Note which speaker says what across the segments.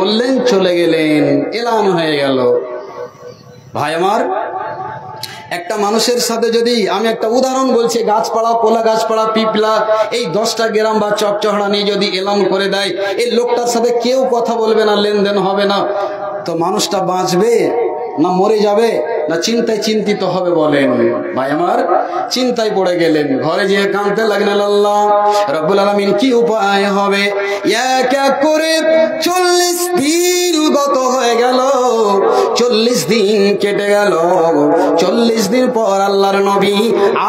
Speaker 1: বললেন, চলে গেলেন, এলান হয়ে গেল। ভাই আমার, একটা মানুষের সাথে যদি আমি একটা উদাহরণ বলছি, গাছপালা, কোলা গাছপালা, পিপলা, এই 10টা গ্রাম বা চকচহড়া নিয়ে যদি এলান করে দেয়, এই লোকটার সাথে কেউ কথা বলবে না, লেনদেন হবে না, তো মানুষটা বাঁচবে না মরে যাবে না চিন্তায় চিন্তিত হবে? বলেন ভাই আমার। চিন্তায় পড়ে গেলেন, ঘরে যেয়ে কাঁদতে লাগলেন, আল্লাহ রব্বুল আলামিন কি উপায় হবে? এক এক করে 40 দিন গত হয়ে গেল, 40 দিন কেটে গেল। 40 দিন পর আল্লাহর নবী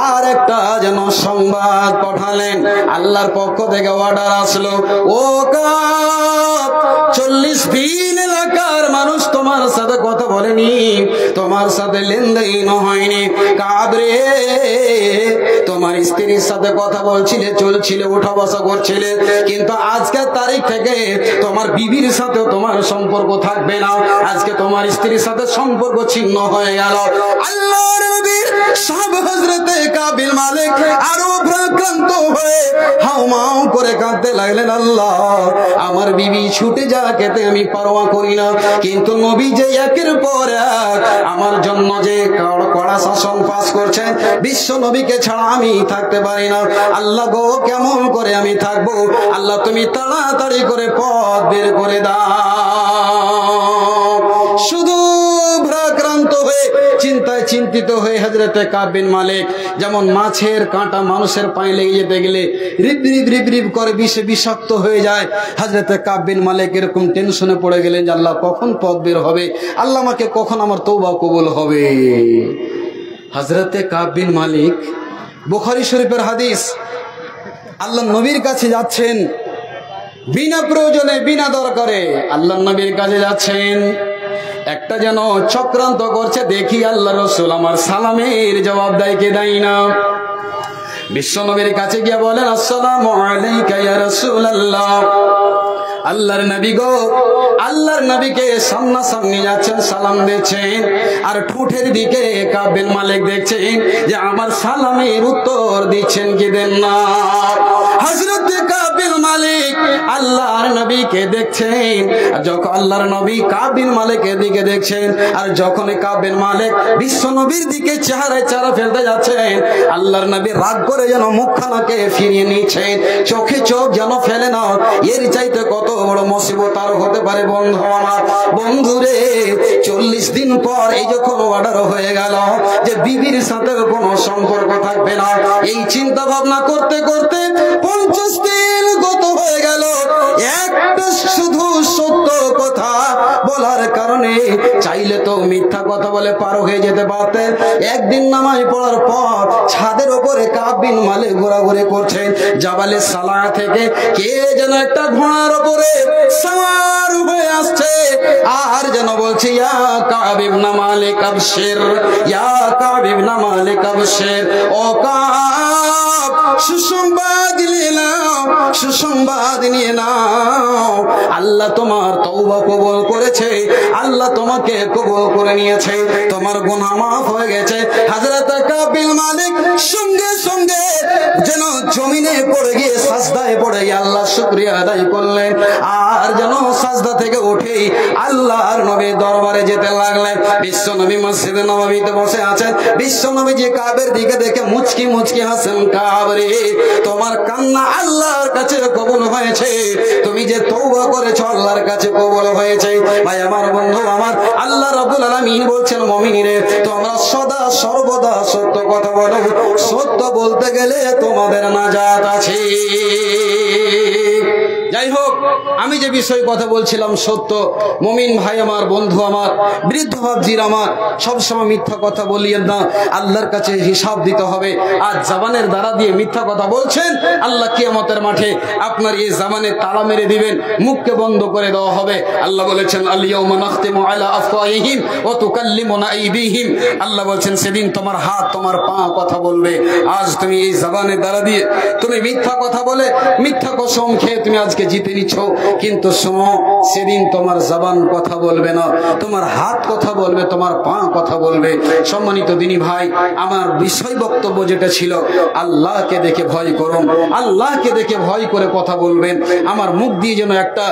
Speaker 1: আর একটা যেন সংবাদ পাঠালেন, আল্লাহর পক্ষ থেকে অর্ডার আসলো, ও কাব, 40 দিন এলাকার মানুষ তোমার সাথে কথা বলেনি, তোমার সাথে লেনদেন হয়নি। কাব রে, তোমার স্ত্রীর সাথে কথা বলছিলে, চলছিলে, উঠা বসা করছিলে, কিন্তু আজকের তারিখ থেকে তোমার বিবির সাথেও তোমার সম্পর্ক থাকবে না। আজকে তোমার স্ত্রীর সাথে সম্পর্ক ছিন্ন হয়ে গেল। আল্লাহর নবীর সব হযরতে কাবিল মালিক আরো ভারাক্রান্ত হয়ে হাউমাউ করে কাঁদতে লাগলেন, আল্লাহ আমার বিবি ছুটে যা খেতে আমি পরোয়া করি না, কিন্তু নবী যে একের পর এক আমার জন্য যে কড়া শাসন পাস করছে, বিশ্ব নবীকে ছাড়া আমি থাকতে পারি না। আল্লাহ গো, কেমন করে আমি থাকবো? আল্লাহ তুমি তাড়াতাড়ি করে পথ বের করে দাও। শুধু ভারাক্রান্ত হয়ে, চিন্তায় চিন্তিত হয়ে হযরতে কাব বিন মালিক যেমন মাছের কাঁটা মানুষের পায়ে লেগে যেতে গেলে রিপ রিপ রিপ রিপ করে বিষে বিষাক্ত হয়ে যায়, হযরতে কাব বিন মালিক এরকম টেনশনে পড়ে গেলেন যে আল্লাহ কখন পথ বের হবে, আল্লাহ আমাকে কখন আমার তওবা কবুল হবে। হযরতে কাব বিন মালিক, বুখারী শরীফের হাদিস, আল্লাহ নবীর কাছে যাচ্ছেন বিনা প্রয়োজনে, বিনা দরকারে আল্লাহ নবীর কাছে যাচ্ছেন। একটা যেন চক্রান্ত করছে, দেখি আল্লাহ রাসূল আমার সালামের জবাব দেয় কে দেয় না। বিশ্ব নবীর কাছে গিয়ে বলেন, আসসালামু আলাইকা ইয়া রাসূলুল্লাহ। আল্লাহর নবী গো, আল্লাহর নবীকে সামনাসামনি যাচ্ছেন, সালাম দিচ্ছেন, আর ঠোঁটের দিকে কাব বিন মালিক দেখছেন যে আমার সালামের উত্তর দিচ্ছেন কি দেন না। হযরত কাব বিন মালিক আল্লাহর নবীকে দেখছেন, আর যখন আল্লাহর নবী কাব বিন মালিকের দিকে দেখছেন, আর যখন কাব বিন মালিক বিশ্ব নবীর দিকে চেহারায় চেহারা ফেলতে যাচ্ছেন, আল্লাহর নবী রাগ করে যেন মুখখানাকে ফিরিয়ে নিচ্ছেন, চোখে চোখ যেন ফেলে না। এর চাইতে কত বড় মুসিবত আর হতে পারে বন্ধু আমার? বন্ধুরে, 40 দিন পর এই যখন অর্ডার হয়ে গেল যে বিবির সাথে কোনো সম্পর্ক থাকবে না, এই চিন্তা ভাবনা করতে করতে 50 দিন গত হয়ে গেল। একটা শুধু সত্য কথা বলার কারণে চাইলে তো মিথ্যা কথা বলে পার হয়ে যেতে পারতেন। একদিন নামাজ পড়ার পর ছাদের উপরে কাব বিন মালিক ঘোরাঘুরি করছেন, জাবালে সালা থেকে কে যেন একটা ঘোড়ার উপরে সওয়ার হয়ে আসছে, আর যেন বলছে, ইয়া কাব ইবনে মালিক আবশির, ইয়া কাব ইবনে মালিক আবশির, ও কাব সুসংবাদ নিয়ে নাও, সুসংবাদ নিয়ে নাও, আল্লাহ তোমার তওবা কবুল করেছে, আল্লাহ তোমাকে কবুল করে নিয়েছে, তোমার গুনাহ মাফ হয়ে গেছে। হযরত কাব বিন মালিক সঙ্গে সঙ্গে যেন জমিনে পড়ে গিয়ে সাজদায় পড়ে গিয়ে আল্লাহ শুকরিয়া আদায় করলেন, আর যেন সাজদা থেকে উঠে আল্লাহর নবীর দরবারে যেতে লাগলেন। বিশ্ব নবী মসজিদে নববীতে বসে আছেন, বিশ্ব নবীজি কাবের দিকে দেখে মুচকি মুচকি হাসেন, কাব রে, তোমার কান্না আল্লাহর কাছে কবুল হয়েছে, তুমি যে তওবা করেছো আল্লাহর কাছে কবুল হয়েছে। ভাই আমার, বন্ধু আমার, আল্লাহ রাব্বুল আলামিন বলছেন, মুমিনরে তোমরা সদা সর্বদা সত্য কথা বলো, সত্য বলতে গেলে তোমাদের নাজাত আছে। যাই হোক, আমি যে বিষয়ে কথা বলছিলাম সত্য। মুমিন ভাই আমার, বন্ধু আমার, বৃদ্ধ ভাবজির আমার, সবসময় মিথ্যা কথা বলিয়েন না, আল্লাহর কাছে হিসাব দিতে হবে। আজ জবানের দ্বারা দিয়ে মিথ্যা কথা বলছেন, আল্লাহ কিয়ামতের মাঠে আপনার এই জবানে তালা মেরে দিবেন, মুখকে বন্ধ করে দেওয়া হবে। আল্লাহ বলেছেন, আল ইয়াউমা নাখতিমু আলা আফওয়াহিহিম ওয়া তুকাল্লিমুনা আইদিহিম, আল্লাহ বলেছেন সেদিন তোমার হাত তোমার পা কথা বলবে। আজ তুমি এই জবানের দ্বারা দিয়ে তুমি মিথ্যা কথা বলে মিথ্যা কসম খেয়ে তুমি আজকে জিতে নিচ্ছ, কিন্তু শোনো সেদিন তোমার জবান কথা বলবে না, তোমার হাত কথা বলবে, তোমার পা কথা বলবে। সম্মানিত দিনী ভাই, আমার বিষয় বক্তব্য যেটা ছিল, আল্লাহকে দেখে ভয় করুন, আল্লাহকে দেখে ভয় করে কথা বলবেন। আমার মুখ দিয়ে যেন একটা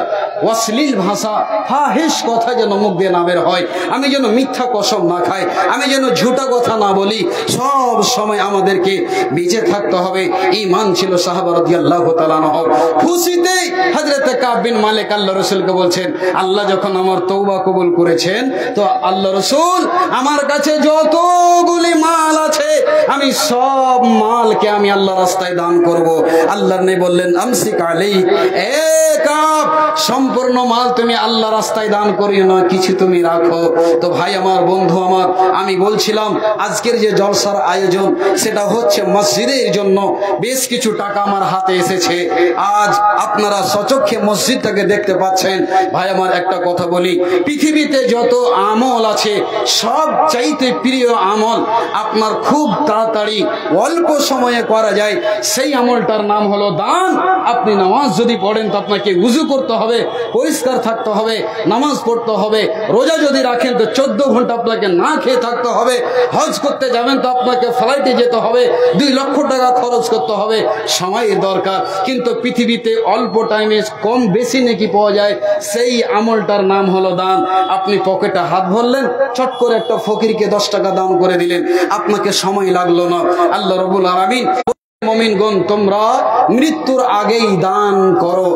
Speaker 1: অশ্লীল ভাষা, ফাহিশ কথা যেন মুখ দিয়ে না বের হয়, আমি যেন মিথ্যা কসম না খাই, আমি যেন ঝুটা কথা না বলি। সব সময় আমাদেরকে বেঁচে থাকতে হবে। ঈমান ছিল সাহাবা রাদিয়াল্লাহু তাআলা আনহু। খুশিতে হযরত কাব বিন মালিক আল্লাহ রাসূলকে বলছেন, আল্লাহ যখন আমার তওবা কবুল করেছেন, তো আল্লাহ রাসূল আমার কাছে যতগুলি মাল আছে আমি সব মালকে আমি আল্লাহ রাস্তায় দান করব। আল্লাহর নবী বললেন, আমসিক আলাইক, এ কাব, সম্পূর্ণ মাল তুমি আল্লাহ রাস্তায় দান করিও না, কিছু তুমি রাখো। তো ভাই আমার, বন্ধু আমার, আমি বলছিলাম আজকের যে জলসার আয়োজন সেটা হচ্ছে মসজিদের জন্য। বেশ কিছু টাকা আমার হাতে এসেছে, আজ আপনারা সচক্ষে মসজিদটাকে দেখতে পাচ্ছেন। ভাই আমার, একটা কথা বলি, পৃথিবীতে যত আমল আছে সব চাইতে প্রিয় আমল আপনার খুব তাড়াতাড়ি অল্প সময়ে করা যায়, সেই আমলটার নাম হলো দান। আপনি নামাজ যদি পড়েন তো আপনাকে উযু করতে হবে, পরিষ্কার থাকতে হবে, নামাজ পড়তে হবে। রোজা যদি রাখেন তো 14 ঘন্টা আপনাকে না খেয়ে থাকতে হবে। হজ করতে যাবেন তো আপনাকে ফ্লাইটে যেতে হবে, 2 লক্ষ টাকা খরচ করতে হবে, সময়ের দরকার। কিন্তু পৃথিবীতে অল্প টাইমে কম বেশি নাকি পাওয়া যায়, সেই আমলটার নাম হলো দান। আপনি পকেটে হাত ভরলেন, চট করে একটা ফকিরকে 10 টাকা দান করে দিলেন, আপনাকে সময় লাগলো না। আল্লাহ রাব্বুল আলামিন, মুমিনগণ, তোমরা মৃত্যুর আগেই দান করো।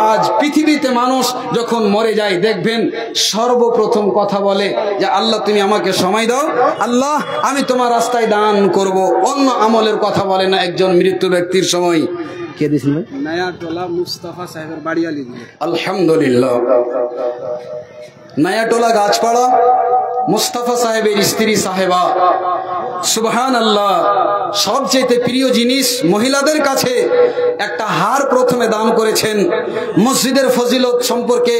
Speaker 1: আজ পৃথিবীতে মানুষ যখন মরে যায় দেখবেন সর্বপ্রথম কথা বলে যে আল্লাহ তুমি আমাকে সময় দাও, আল্লাহ আমি তোমার রাস্তায় দান করব। অন্য আমলের কথা বলে না। একজন মৃত্যু ব্যক্তির সময় কে দিয়েছেন ভাই?
Speaker 2: নায়াটোলা মুস্তাফা সাহেবের বাড়িয়ালি দিলে।
Speaker 1: আলহামদুলিল্লাহ। নায়াটোলা গাছপাড়া মুস্তাফা সাহেবের স্ত্রী সাহেবা, সুবহানাল্লাহ, সবচেয়ে প্রিয় জিনিস মহিলাদের কাছে একটা হার প্রথমে দান করেছেন। মসজিদের ফজিলত সম্পর্কে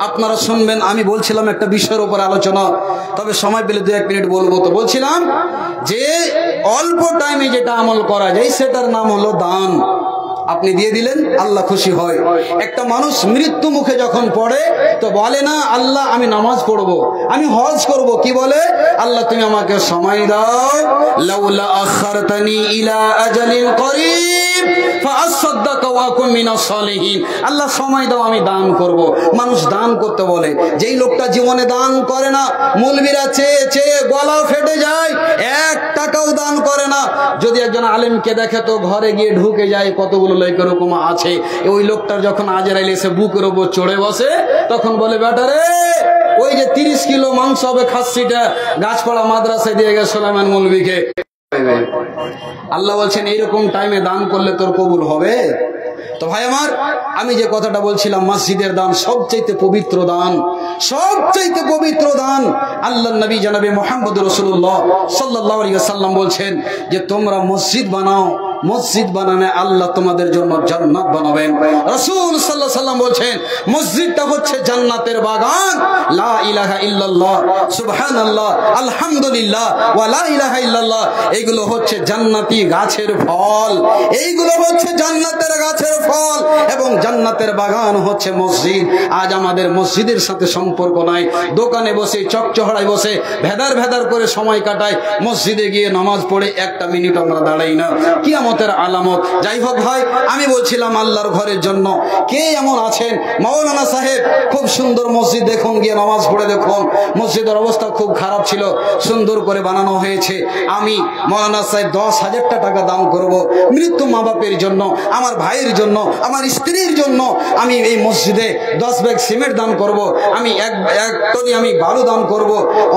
Speaker 1: আপনারা শুনবেন। আমি বলছিলাম একটা বিষয়ের উপর আলোচনা, তবে সময় পেলে 2-1 মিনিট বলবো। তো বলছিলাম যে অল্প টাইমে যেটা আমল করা যায় সেটার নাম হলো দান। আপনি দিয়ে দিলেন, আল্লাহ খুশি হয়। একটা মানুষ মৃত্যু মুখে যখন পড়ে তো বলে না আল্লাহ আমি নামাজ পড়বো, আমি হজ করব, কি বলে? আল্লাহ তুমি আমাকে সময় দাও, লাউলা আখারতানি ইলা আজালিন করিব ফাআসাদদাকা ওয়া আকুম মিনাস সালিহিন। আল্লাহ সময় দাও, আমি দান করব। মানুষ দান করতে বলে, যেই লোকটা জীবনে দান করে না, মৌলবীরা চেয়ে চেয়ে গলা ফেটে যায়, 1 টাকাও দান করে না। যদি একজন আলেমকে দেখে তো ঘরে গিয়ে ঢুকে যায়, কতগুলো লোক এরকম আছে। ওই লোকটার যখন আজরাইল এসে বুকের উপর চড়ে বসে তখন বলে, বেটা রে, ওই যে 30 কিলো মাংস হবে খাসিটা গাছপাড়া মাদ্রাসায় দিয়ে গেছে সুলাইমান মৌলবীকে। আল্লাহ বলছেন এইরকম টাইমে দান করলে তোর কবুল হবে। তো ভাই আমার, আমি যে কথাটা বলছিলাম, মসজিদের দান সবচাইতে পবিত্র দান, সবচাইতে পবিত্র দান। আল্লাহর নবী জনাবে মুহাম্মদ রাসূলুল্লাহ সাল্লাল্লাহু আলাইহি ওয়াসাল্লাম বলছেন যে তোমরা মসজিদ বানাও, মসজিদ বানানে আল্লাহ তোমাদের জন্য জান্নাত বানাবেন। রাসূল সাল্লাল্লাহু আলাইহি ওয়াসাল্লাম বলছেন মসজিদটা হচ্ছে জান্নাতের বাগান। লা ইলাহা ইল্লাল্লাহ, সুবহানাল্লাহ, আলহামদুলিল্লাহ ওয়া লা ইলাহা ইল্লাল্লাহ, এগুলো হচ্ছে জান্নাতি গাছের ফল, এইগুলো হচ্ছে জান্নাতের গাছের ফল, এবং জান্নাতের বাগান হচ্ছে মসজিদ। আজ আমাদের মসজিদের সাথে সম্পর্ক নাই, দোকানে বসে চকচহড়ায় বসে ভেদার ভেদার করে সময় কাটায়, মসজিদে গিয়ে নামাজ পড়ে 1 মিনিট আমরা দাঁড়াই না, কিয়ামতের আলামত। যাই হোক ভাই, আমি বলছিলাম আল্লাহর ঘরের জন্য কে এমন আছেন? মাওলানা সাহেব খুব সুন্দর মসজিদ, দেখুন গিয়ে নামাজ পড়ে দেখুন, মসজিদের অবস্থা খুব খারাপ ছিল, সুন্দর করে বানানো হয়েছে। আমি মাওলানা সাহেব 10,000 টাকা দান করব মৃত্যু মা বাপের জন্য, আমার ভাইয়ের জন্য, আমার স্ত্রীর জন্য। আমি এই মসজিদে 10 ব্যাগ সিমেন্ট দান করব, আমি এক টনি আমি বালু দান করব।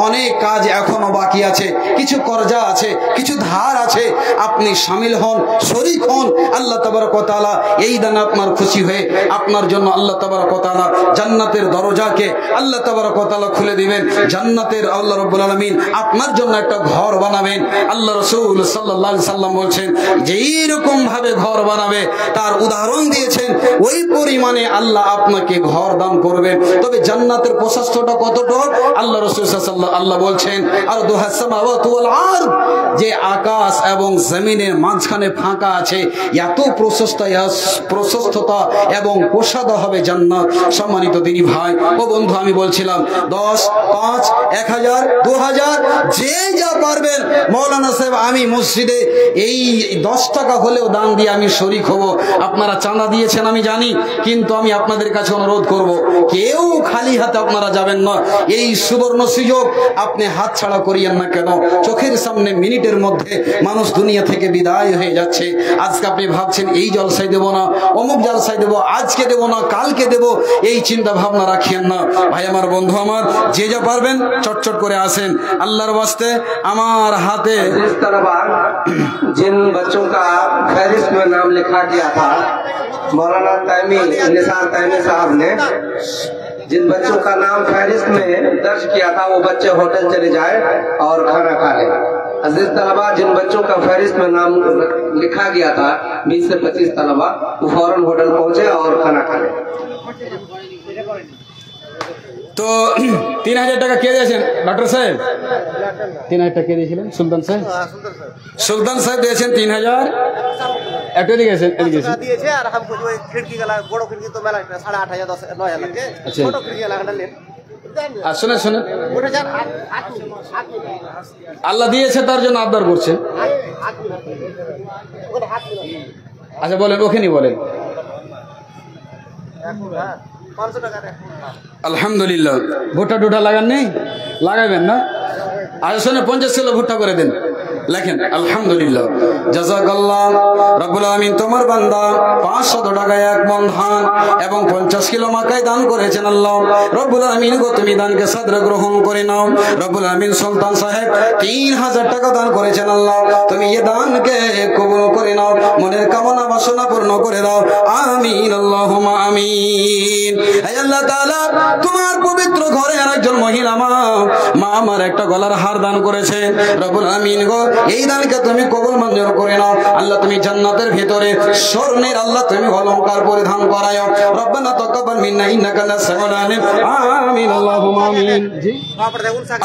Speaker 1: অনেক কাজ এখনো বাকি আছে, কিছু কর্জা আছে, কিছু ধার আছে। আপনি শামিল হন, শরীক হন। আল্লাহ তাবারক ওয়া তাআলা এই দানে আপনার খুশি হয়ে আপনার জন্য আল্লাহ তাবারক ওয়া তাআলা জান্নাতের দরজাকে আল্লাহ তাবারক ওয়া তাআলা খুলে দিবেন। জান্নাতের আল্লাহ রাব্বুল আলামিন আপনার জন্য একটা ঘর বানাবেন। আল্লাহ রাসূল সাল্লাল্লাহু আলাইহি সাল্লাম বলছেন যে এইরকম ভাবে ঘর বানাবে, তার উদাহরণ দিয়েছেন, ওই পরিমাণে আল্লাহ আপনাকে ঘর দান করবেন। তবে জান্নাতের প্রশস্তটা কতটুকু? আল্লাহ রাসূল সাল্লাল্লাহু আল্লাহ বলছেন আর দুহাস সামাওয়াতু ওয়াল আরদ, যে আকাশ এবং জমিনের মাঝখানে হবে ফাঁকা আছে, এত প্রশস্ততা এবং প্রসাদ হবে জান্নাত। সম্মানিত দিনী ভাই ও বন্ধু, আমি বলছিলাম 10, 5, 1000, 2000 যে যা পারবেন। মৌলানা সাহেব আমি মসজিদে এই 10 টাকা হলেও দান দিয়ে আমি শরীক হব। আপনারা চাঁদা দিয়েছেন আমি জানি, কিন্তু আমি আপনাদের কাছে অনুরোধ করব, কেউ খালি হাতে আপনারা যাবেন না। এই সুবর্ণ সুযোগ আপনি হাত ছাড়া করিয়েন না কেন? চোখের সামনে মিনিটের মধ্যে মানুষ দুনিয়া থেকে বিদায় হয়ে যাচ্ছে। আজকে আপনি ভাবছেন এই জলসায় দেব না, অমুক জলসায় দেব, আজকে দেব না কালকে দেব, এই চিন্তা ভাবনা রাখিয়েন না। ভাই আমার, বন্ধু আমার, যে যা পারবেন চটচট করে আসেন। আল্লাহর वास्ते আমার হাতে
Speaker 3: जिन बच्चों का फहरिस्त में नाम लिखा गया था, मौलाना तैमी निसार तैमी साहब ने जिन बच्चों का नाम फहरिस्त में दर्ज किया था, वो बच्चे होटल चले जाए और खाना खा लें। अजीज तलबा, जिन बच्चों का फहरिस्त में नाम लिखा गया था 20 से 25 तलबा, वो फौरन होटल पहुंचे और खाना खा लें।
Speaker 1: তো 3000 টাকা কে দিয়েছেন? ডক্টর সাহেব 3000 টাকা কে দিয়েছিলেন? সুলতান সাহেব, সুলতান সাহেব দিয়েছেন 3000। একটু দিকে
Speaker 4: দিয়েছে আর हमको जो खिड़की वाला बड़ो खिड़की तो मेला 8,500 10 9,000 लगे, छोटो खिड़की वाला ले।
Speaker 1: আর শুনেন শুনেন, আল্লাহ দিয়েছে তার জন্য আবদার করছেন। আচ্ছা বলেন, ওখানেই বলেন। আলহামদুলিল্লাহ। ভুট্টা টুটা লাগান নেই? লাগাবেন না? আচ্ছা শোনে, 50 কিলো ভুট্টা করে দেন। লেখেন আলহামদুলিল্লাহ। জাযাকাল্লাহ রব্বুল আলামিন তোমার বান্দা 500 টাকায় 1 মণ ধান এবং 50 কিলো মাকাই দান করেছেন। আল্লাহ রব্বুল আলামিন গো তুমি দানকে সাদরে গ্রহণ করে নাও। রব্বুল আলামিন সুলতান সাহেব 3000 টাকা দান করেছেন। আল্লাহ তুমি এই দানকে কবুল করে নাও, মনের কামনা বাসনা পূর্ণ করে দাও। আমিন আল্লাহুম্মা আমিন। হে আল্লাহ তাআলা, তোমার পবিত্র ঘরে আরেকজন মহিলা মা আমার একটা গলার হার দান করেছে। রব্বুল আলামিন গো এই দানকে তুমি কবুল মঞ্জুর করে নাও। আল্লাহ তুমি জান্নাতের ভিতরে স্বর্ণের আল্লাহ তুমি অলংকার পরিধান করায়ো। রব্বানা তাকাব্বাল মিন্না ইন্নাকা আনতাস সামিউল আলিম। আমিন আল্লাহুম্মা আমিন। জি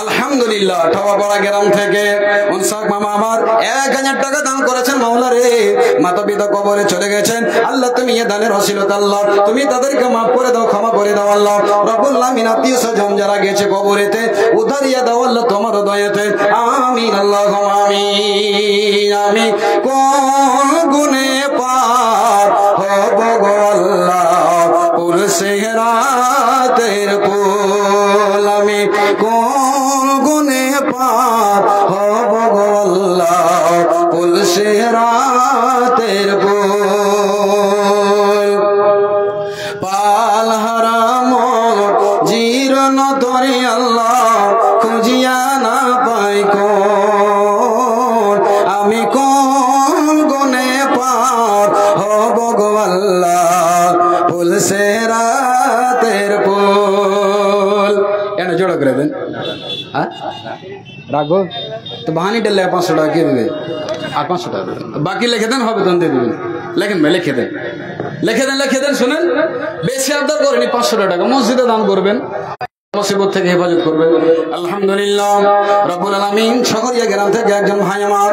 Speaker 1: আলহামদুলিল্লাহ। ঠাওয়াপাড়া গ্রাম থেকে উনসাক মামা আমার 1000 টাকা দান করেছেন। মাওলা রে, মাতা পিতা কবরে চলে গেছেন। আল্লাহ তুমি এই দানের ওসিলাতে আল্লাহ তুমি তাদেরকে মাফ করে দাও, ক্ষমা করে দাও। আল্লাহ রব্বুল আলামিন আত্মীয় স্বজন যারা গেছে কবরেতে উদ্ধারিয়া দাও আল্লাহ তোমার দয়াতে। আমিন আল্লাহুম্মা আমিন। আমি কোন গুনে পার হব গো আল্লাহ পুরসে রাতের পুল। আমি কোন গুনে পার হব গো আল্লাহ পুরসে রাতের পুল। পাল হারাম জীর্ণ তরে আল্লাহ খুঁজিয়া না পাই কোন। আমি কোন গুনে পার হব গো আল্লাহ পুলসে রাতের পুল। এন জোড়া করে দেন। হ্যাঁ রাখবো তো বাহানি ডেলে 500 টাকা কে দেবে? আর 500 টাকা বাকি লিখে দেন, হবে তখন দিয়ে দেবেন। লেখেন ভাই, লিখে দেন, লিখে দেন, লিখে দেন। শোনেন, বেশি আবদার করেনি, 500 টাকা মসজিদে দান করবেন, মুসিবত থেকে হেফাজত করবেন। আলহামদুলিল্লাহ রব্বুল আলামিন শহরিয়া গ্রাম থেকে একজন ভাই আমার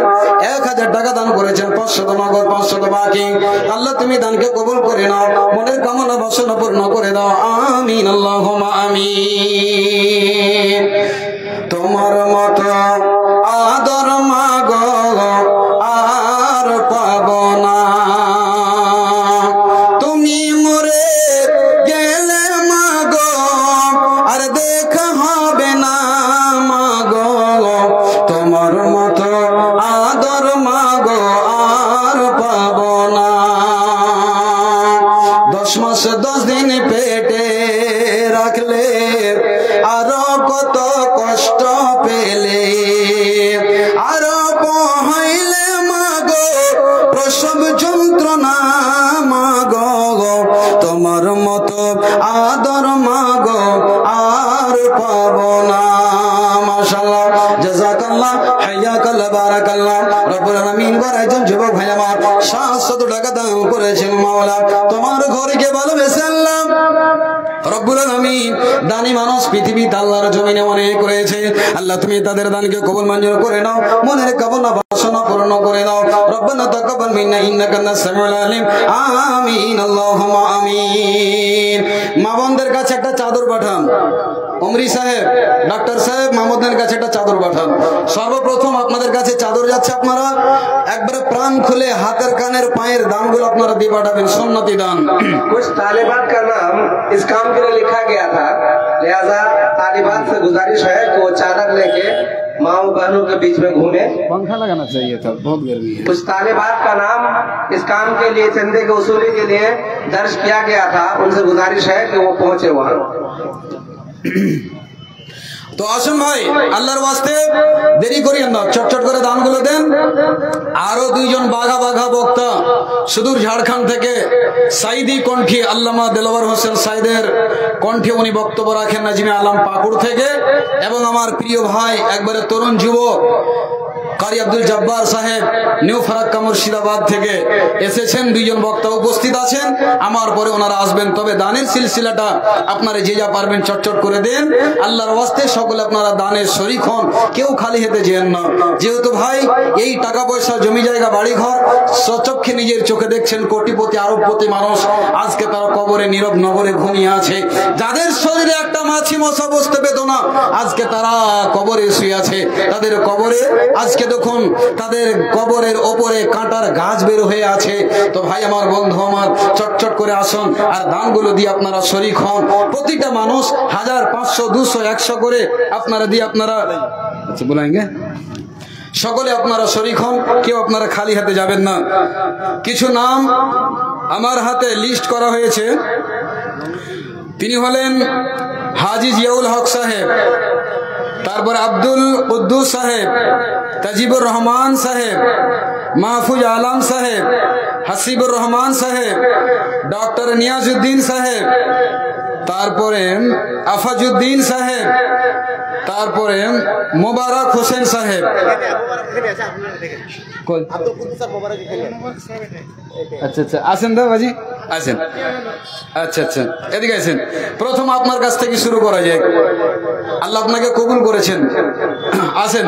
Speaker 1: 1000 টাকা দান করেছেন। 500 নগদ, 500 বাকি। আল্লাহ তুমি দানকে কবুল করে নাও, মনের কামনা বাসনা পূর্ণ করে দাও। আমিন আল্লাহুম্মা আমিন। তোমার মত আদর মাগো আর পাবো না, তুমি মরে গেলে মাগো আর দেখা হবে না মাগো। তোমার মত আদর মাগো আর পাবো না। 10 মাস 10 দিন পেটে রাখলে আরো কত কষ্ট পেলে, আরো পহাইলে মাগো প্রসব যন্ত্রণা মাগো। তোমার মতো আদর মাগো আর পাবো না। মাশাআল্লাহ, জাযাকাল্লাহ, হাইয়াকাল্লাহ, বারাকাল্লাহ। রব্বুল আলামিন গো একজন যুবক ভাই আমার 700 টাকা দান করেছেন। মাওলা তোমার ঘরকে ভালোবেসে আল্লাহ রব্বুল আলামিন দানি মানুষ পৃথিবীতে আল্লাহর জমিনে অনেক রয়েছে। আল্লাহ তুমি তাদের দানকে কবুল মঞ্জুর করে নাও, মনের কামনা বাসনা পূর্ণ করে দাও। রব্বানা তাকাব্বাল মিন্না ইন্নাকা আনতাস সামিউল আলিম। আমিন আল্লাহুম্মা আমিন। মা বোনদের কাছে একটা চাদর পাঠান। অমরি সাহেব, ডাক্তার সাহেব, মাহমুদের কাছে একটা চাদর পাঠান। সর্বপ্রথম আপনাদের কাছে চাদর যাচ্ছে, আপনারা একবারে প্রাণ খুলে হাতের কানের পায়ের দামগুলো আপনারা দিয়ে পাঠাবেন, সুন্নতি দান।
Speaker 3: कुछ तालिबात का नाम इस काम के लिए लिखा गया था, लिहाजा तालिबात से गुजारिश है कि वो चादर लेके माओ बहनों के बीच में घूमे।
Speaker 1: पंखा लगाना चाहिए था, बहुत गर्मी है।
Speaker 3: कुछ तालिबात का नाम इस काम के लिए चंदे के वसूली के लिए दर्ज किया गया था, उनसे गुजारिश है कि वो पहुंचे वहाँ।
Speaker 1: তো আসুন ভাই, আল্লাহর ওয়াস্তে দেরি করিয়েন না, চটচট করে দানগুলো দেন। আরো দুইজন বাঘা বাঘা বক্তা সুদূর ঝাড়খণ্ড থেকে সাইদি কণ্ঠী আল্লামা দেলোয়ার হোসেন সাইদের কণ্ঠে উনি বক্তব্য রাখেন নাজিমে আলম পাকুড় থেকে, এবং আমার প্রিয় ভাই একবারে তরুণ যুবক কারি আব্দুল জব্বার সাহেব নিউ ফারাক্কা মুর্শিদাবাদ থেকে এসেছেন। দুইজন বক্তা উপস্থিত আছেন, আমার পরে ওনারা আসবেন। তবে দানের সিলসিলাটা আপনারা যে যা পারবেন চটচট করে দেন। আল্লাহর ওয়াস্তে সকলে আপনারা দানের শরীক হন, কেউ খালি হাতে যেন না। যেহেতু ভাই এই টাকা পয়সা জমি জায়গা বাড়ি ঘর সচক্ষে নিজের চোখে দেখছেন, কোটিপতি আরবপতি মানুষ আজকে তারা কবরে নীরব নগরে ঘুমিয়ে আছে। যাদের শরীরে একটা মাছি মশা বসতে পেত না, আজকে তারা কবরে শুয়ে আছে। তাদের কবরে আজকে দেখুন, তাদের কবরের ওপরে কাঁটার গাছ বের হয়ে আছে। তো ভাই আমার, বন্ধু আমার, চটচট করে আসুন আর দানগুলো দিয়ে আপনারা শরীক হন। প্রতিটা মানুষ 1000, 500, 200, 100 করে আপনারা দিয়ে আপনারা আচ্ছা বলাইঙ্গে সকলে আপনারা শরীক হন, কেউ আপনারা খালি হাতে যাবেন না। কিছু নাম আমার হাতে লিস্ট করা হয়েছে। তিনি হলেন হাজি জিয়াউল হক সাহেব, তারপর আব্দুল কুদ্দুস সাহেব, তাজিবুর রহমান সাহেব, মাহফুজ আলম সাহেব, হাসিবুর রহমান সাহেব, ডক্টর নিয়াজউদ্দিন সাহেব, তারপরে আফাজউদ্দিন সাহেব, তারপরে মোবারক হোসেন সাহেব। আচ্ছা আচ্ছা, আসেন দা বাজি, আসেন। আচ্ছা আচ্ছা, এদিকে আসেন। প্রথম আপনার কাছ থেকে শুরু করা যায়, আল্লাহ আপনাকে কবুল করেছেন। আসেন।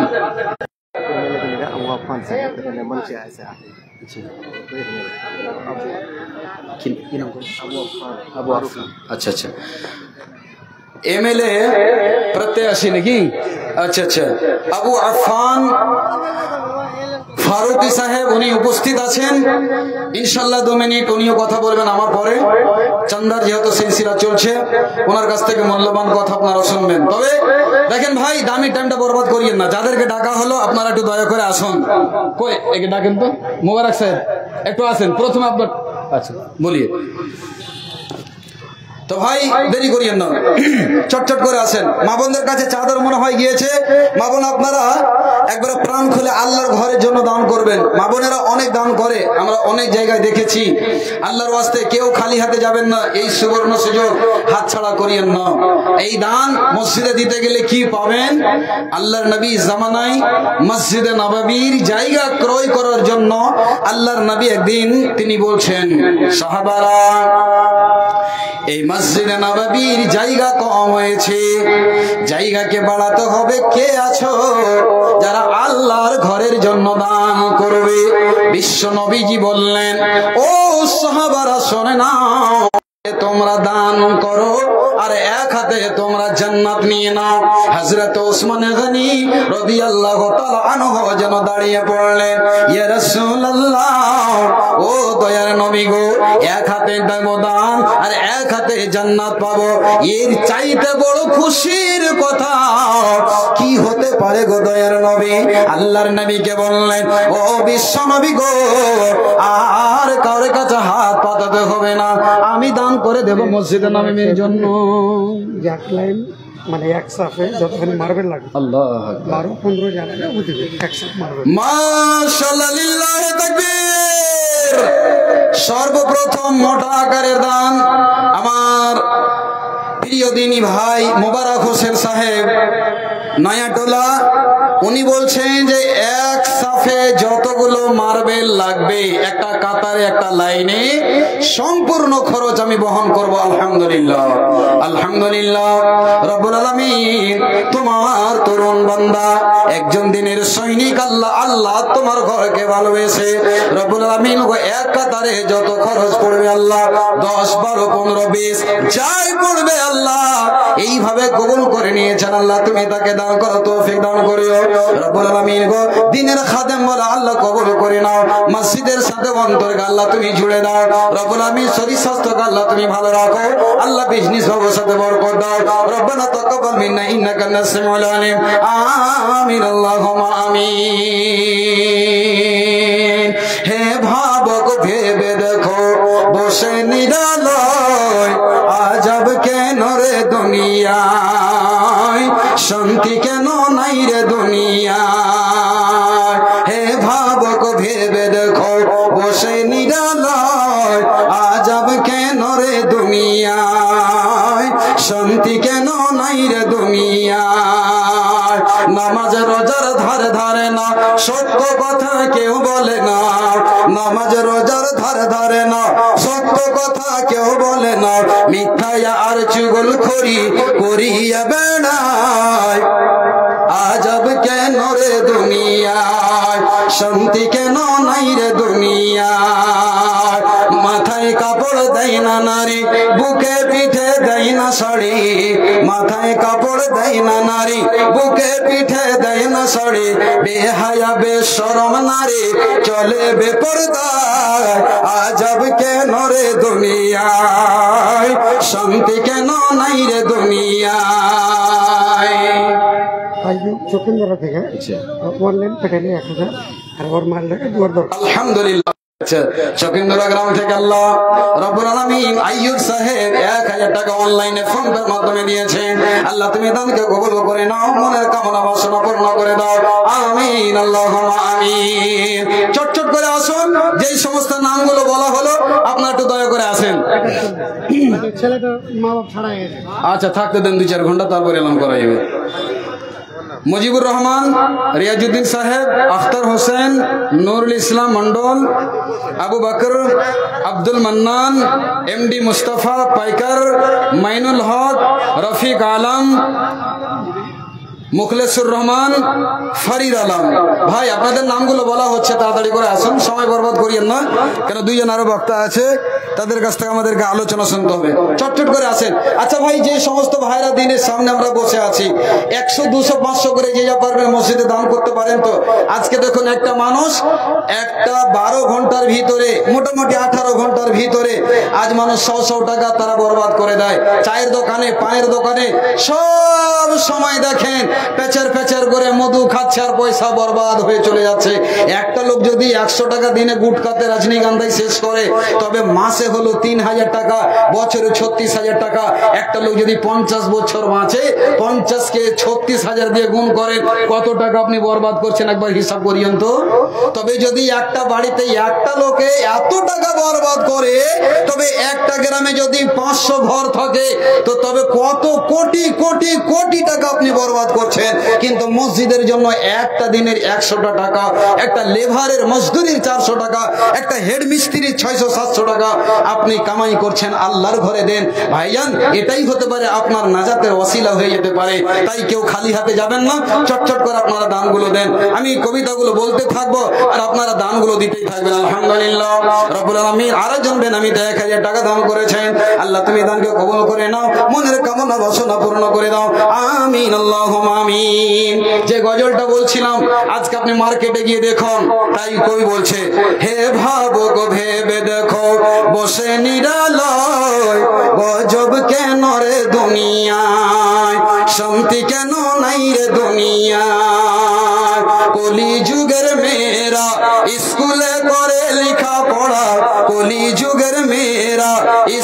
Speaker 1: আচ্ছা আচ্ছা, এমএলএ প্রত্যাশী নাকি? আচ্ছা আচ্ছা, আবু আফফান ফারুকি সাহেব উনি উপস্থিত আছেন। ইনশাল্লাহ 2 মিনিট উনিও কথা বলবেন আমার পরে। চান্দার যেহেতু সিলসিলা চলছে, ওনার কাছ থেকে মূল্যবান কথা আপনারা শুনবেন। তবে দেখেন ভাই, দামি টাইমটা বরবাদ করিয়েন না। যাদেরকে ডাকা হলো আপনারা একটু দয়া করে আসুন। কই একে ডাকেন তো, মোবারক সাহেব একটু আসেন। প্রথমে আপনার আচ্ছা বলিয়ে। তো ভাই দেরি করিয়েন না, চটচট করে আসেন। মা বোনদের কাছে চাদর মনে হয় গিয়েছে। মা বোন আপনারা একবার প্রাণ খুলে আল্লাহর ঘরের জন্য দান করবেন। মা বোনেরা অনেক দান করে, আমরা অনেক জায়গায় দেখেছি। আল্লাহর ওয়াস্তে কেউ খালি হাতে যাবেন না, এই সুবর্ণ সুযোগ হাতছাড়া করিয়েন না। এই দান মসজিদে দিতে গেলে কি পাবেন? আল্লাহর নবী জামানায় মসজিদে নববীর জায়গা ক্রয় করার জন্য আল্লাহর নবী একদিন তিনি বলছেন, সাহাবারা এই মসজিদে নববীর জায়গা কম হয়েছে, জায়গাকে বাড়াতে হবে। কে আছো যারা আল্লাহর ঘরের জন্য দান করবে? বিশ্ব নবীজি বললেন, ও সাহাবারা শোনে নাও, তোমরা দান করো আর এক হাতে তোমরা জান্নাত নিয়ে নাও। হযরত ওসমান গনি রাদিয়াল্লাহু তাআলা আনহু যেন দাঁড়িয়ে পড়লেন, ইয়া রাসূলুল্লাহ, ও দয়ার নবী গো, এক হাতে দেব দান আর এক হাতে জান্নাত পাবো, এর চাইতে বড় খুশির কথা কি হতে পারে গো দয়ার নবী? আল্লাহর নবীকে বললেন, ও বিশ্ব নবী গো, আর কারো কাছে হাত পাতাতে হবে না, আমি দান করে দেব মসজিদে নববীর জন্য।
Speaker 2: এক লাইন মানে এক সাফে যতখানি মার্বেল লাগে, আল্লাহ 12-15 জায়গায় বুঝিবে এক সাফ মার্বেল।
Speaker 1: মাশাআল্লাহ, লিল্লাহি তাকবীর। সর্বপ্রথম মোটা আকারের দান আমার প্রিয় দিনী ভাই মোবারক হোসেন সাহেব নয়াটোলা উনি বলছেন যে এক সাফে যতগুলো মার্বেল লাগবে একটা কাতারে একটা লাইনে সম্পূর্ণ খরচ আমি বহন করব। আলহামদুলিল্লাহ আলহামদুলিল্লাহ রব্বুল আলামিন তোমার তরুণ বান্দা একজন দিনের সৈনিক আল্লাহ আল্লাহ তোমার ঘরকে ভালোবেসে রব্বুল আলামিন এক কাতারে যত খরচ পড়বে আল্লাহ 10 12 15 20 যাই পড়বে আল্লাহ এইভাবে কবুল করে নিয়েছেন আল্লাহ তুমি তাকে দান করো তৌফিক দান করিও রব্বুল আলামিন গো দ্বীনের খাদেম বলে আল্লাহ কবুল করে নাও মসজিদের সাথে অন্তরকে আল্লাহ তুমি জুড়ে দাও রব্বুল আলামিন শরীর স্বাস্থ্যকে আল্লাহ তুমি ভালো রাখো আল্লাহ বিজনেস ব্যবসাতে বরকত দাও রব্বানা তাকাব্বাল মিন্না ইন্নাকা আনতাস সামিউল আলিম আমিন আল্লাহুম্মা আমিন। হে ভাবক ভেবে দেখো বসে নিরালয় আজব কেন রে দুনিয়ায় শান্তি কেন নাই রে দুনিয়ায়। হে ভাবক ভেবে দেখো বসে নিরালয় আজব কেন রে দুনিয়ায় শান্তি কেন নাই রে দুনিয়ায়। নামাজ রোজার ধারে ধারে না সত্য কথা কেউ বলে না নামাজ রোজার ধারে ধারে না সত্য কথা কেউ বলে না মিথ্যা আর চুগলখড়ি করিয়া বেড়ায় আজব কেন রে দুনিয়ায় শান্তি কেন নাই রে দুনিয়ায়। মাথায় কাপড় দেয় না নারী বুকে পিঠে দেয় না শাড়ি মাথায় কাপড় দেয় না নারী বুকে পিঠে দেয় না শাড়ি বেহায়া বেশরম নারী চলে বেপরদায় আজব কেন রে দুনিয়ায় শান্তি কেন নাই রে দুনিয়ায়।
Speaker 2: চোখেন্দরা থেকে অনলাইন পেটালে 1000 আর ওর মাল লাগে 2 দরকার।
Speaker 1: আলহামদুলিল্লাহ চকিন্দরা গ্রাম থেকে আল্লাহ রব্বুল আলামিন আইয়ুব সাহেব 1000 টাকা অনলাইনে ফোন পের মাধ্যমে দিয়েছেন আল্লাহ তুমি দানকে কবুল করে নাও মনের কামনা বাসনা পূর্ণ করে দাও আমিন আল্লাহুম্মা আমিন। চটচট করে আসুন যেই সমস্ত নামগুলো বলা হলো আপনারা একটু দয়া করে আসেন।
Speaker 2: ছেলেটা মা বাপ ছাড়া গেছে
Speaker 1: আচ্ছা থাকতে দেন 2-4 ঘন্টা তারপর এলাম করাইবে। মুজিবুর রহমান রিয়াজউদ্দিন সাহেব আখতার হোসেন নুরুল ইসলাম মন্ডল আবু বকর আব্দুল মান্নান এমডি মুস্তাফা পাইকার মাইনুল হক রফিক আলম মুখলেসুর রহমান ফরিদ আলম। ভাই আপনাদের নামগুলো বলা হচ্ছে তাড়াতাড়ি করে আসুন সময় বরবাদ করিয়েন না কেন 2 জন আরো বক্তা আছে তাদের কাছ থেকে আমাদেরকে আলোচনা শুনতে হবে চটচট করে আসেন। আচ্ছা ভাই যে সমস্ত ভাইরা দিনের সামনে আমরা বসে আছি 100 200 500 করে যে যা পারবেন মসজিদে দান করতে পারেন তো আজকে দেখুন একটা মানুষ একটা 12 ঘন্টার ভিতরে মোটামুটি 18 ঘন্টার ভিতরে আজ মানুষ 100 টাকা তারা বরবাদ করে দেয় চায়ের দোকানে পায়ের দোকানে সব সময় দেখেন পেচার পেচার করে মধু খাচ্ছে আর পয়সা বরবাদ হয়ে চলে যাচ্ছে। একটা লোক যদি 100 টাকা দিনে গুটখাতে রজনীগন্ধায় শেষ করে তবে মাসে হলো 3000 টাকা বছরে 36,000 টাকা। একটা লোক যদি 50 বছর বাঁচে 50 কে 36,000 দিয়ে গুণ করেন কত টাকা আপনি বরবাদ করছেন একবার হিসাব করিয়েন তো। তবে যদি একটা বাড়িতে একটা লোকে এত টাকা বরবাদ করে তবে একটা গ্রামে যদি 500 ঘর থাকে তো তবে কত কোটি কোটি কোটি টাকা আপনি বরবাদ করছেন। কিন্তু মসজিদের জন্য একটা দিনের 100 টাকা একটা লেভারের মজদুরির 400 টাকা একটা হেড মিস্ত্রির 600-700 টাকা আপনি কামাই করছেন আল্লাহর ঘরে দেন ভাইজান এটাই হতে পারে আপনার নাজাতের ওসিলা হয়ে যেতে পারে। তাই কেউ খালি হাতে যাবেন না চটচট করে আপনারা দানগুলো দেন। আমি কবিতাগুলো বলতে থাকবো আর আপনারা দানগুলো দিতেই থাকবেন। আলহামদুলিল্লাহ রব্বুল আলামিন আরেকজন বেনামিতে 1000 টাকা দান করেছেন আল্লাহ তুমি দানকে কবুল করে নাও মনের কামনা বাসনা পূর্ণ করে দাও আমিন আল্লাহুম্মা আমিন। যে গজলটা বলছিলাম আজকে আপনি মার্কেটে গিয়ে দেখুন তাই কবি বলছে হে ভাবক ভেবে দেখো বসে নিরালয় গজব কেন রে দুনিয়ায় শান্তি কেন নাই রে দুনিয়ায়। কলি যুগের মেয়েরা স্কুলে করে লেখা পড়া কলি যুগের মেয়েরা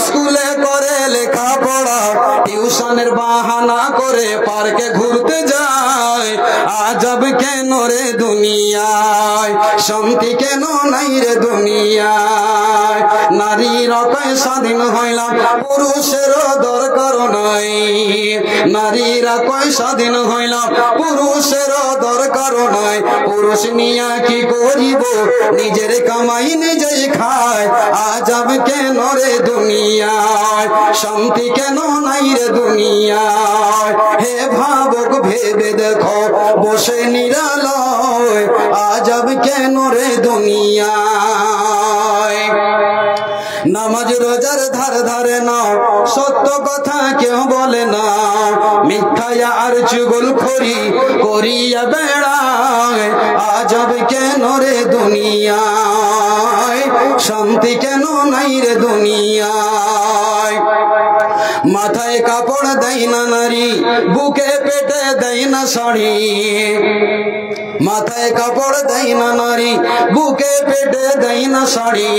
Speaker 1: স্কুলে করে লেখা পড়া টিউশন জীবনের বাহানা করে পার্কে ঘুরতে যায়। আজব কেন রে দুনিয়ায়, শান্তি কেন নাই রে দুনিয়ায়। নারীরা কয় স্বাধীন হইলাম, পুরুষেরও দরকার নাই। নারীরা কয় স্বাধীন হইলাম, পুরুষেরও দরকার নাই। পুরুষ নিয়া কি করিব, নিজের কামাই নিজেই খায়। আজব কেন রে দুনিয়ায়, শান্তি কেন নাই রে দুনিয়ায়। হে ভাবক ভেবে দেখো বসে নিরালয়, আজব কেন রে দুনিয়ায়। নামাজ রোজার ধার ধারে না, সত্য কথা কেউ বলে না। মিথ্যা আর চুগলখড়ি করিয়া বেড়ায়। আজব কেন রে দুনিয়ায়, শান্তি কেন নাই রে দুনিয়ায়। মাথায় কাপড় দেয় না নারী, বুকে পেটে দেয় না শাড়ি। মাথায় কাপড় দেয় না নারী, বুকে পেটে দেয় না শাড়ি।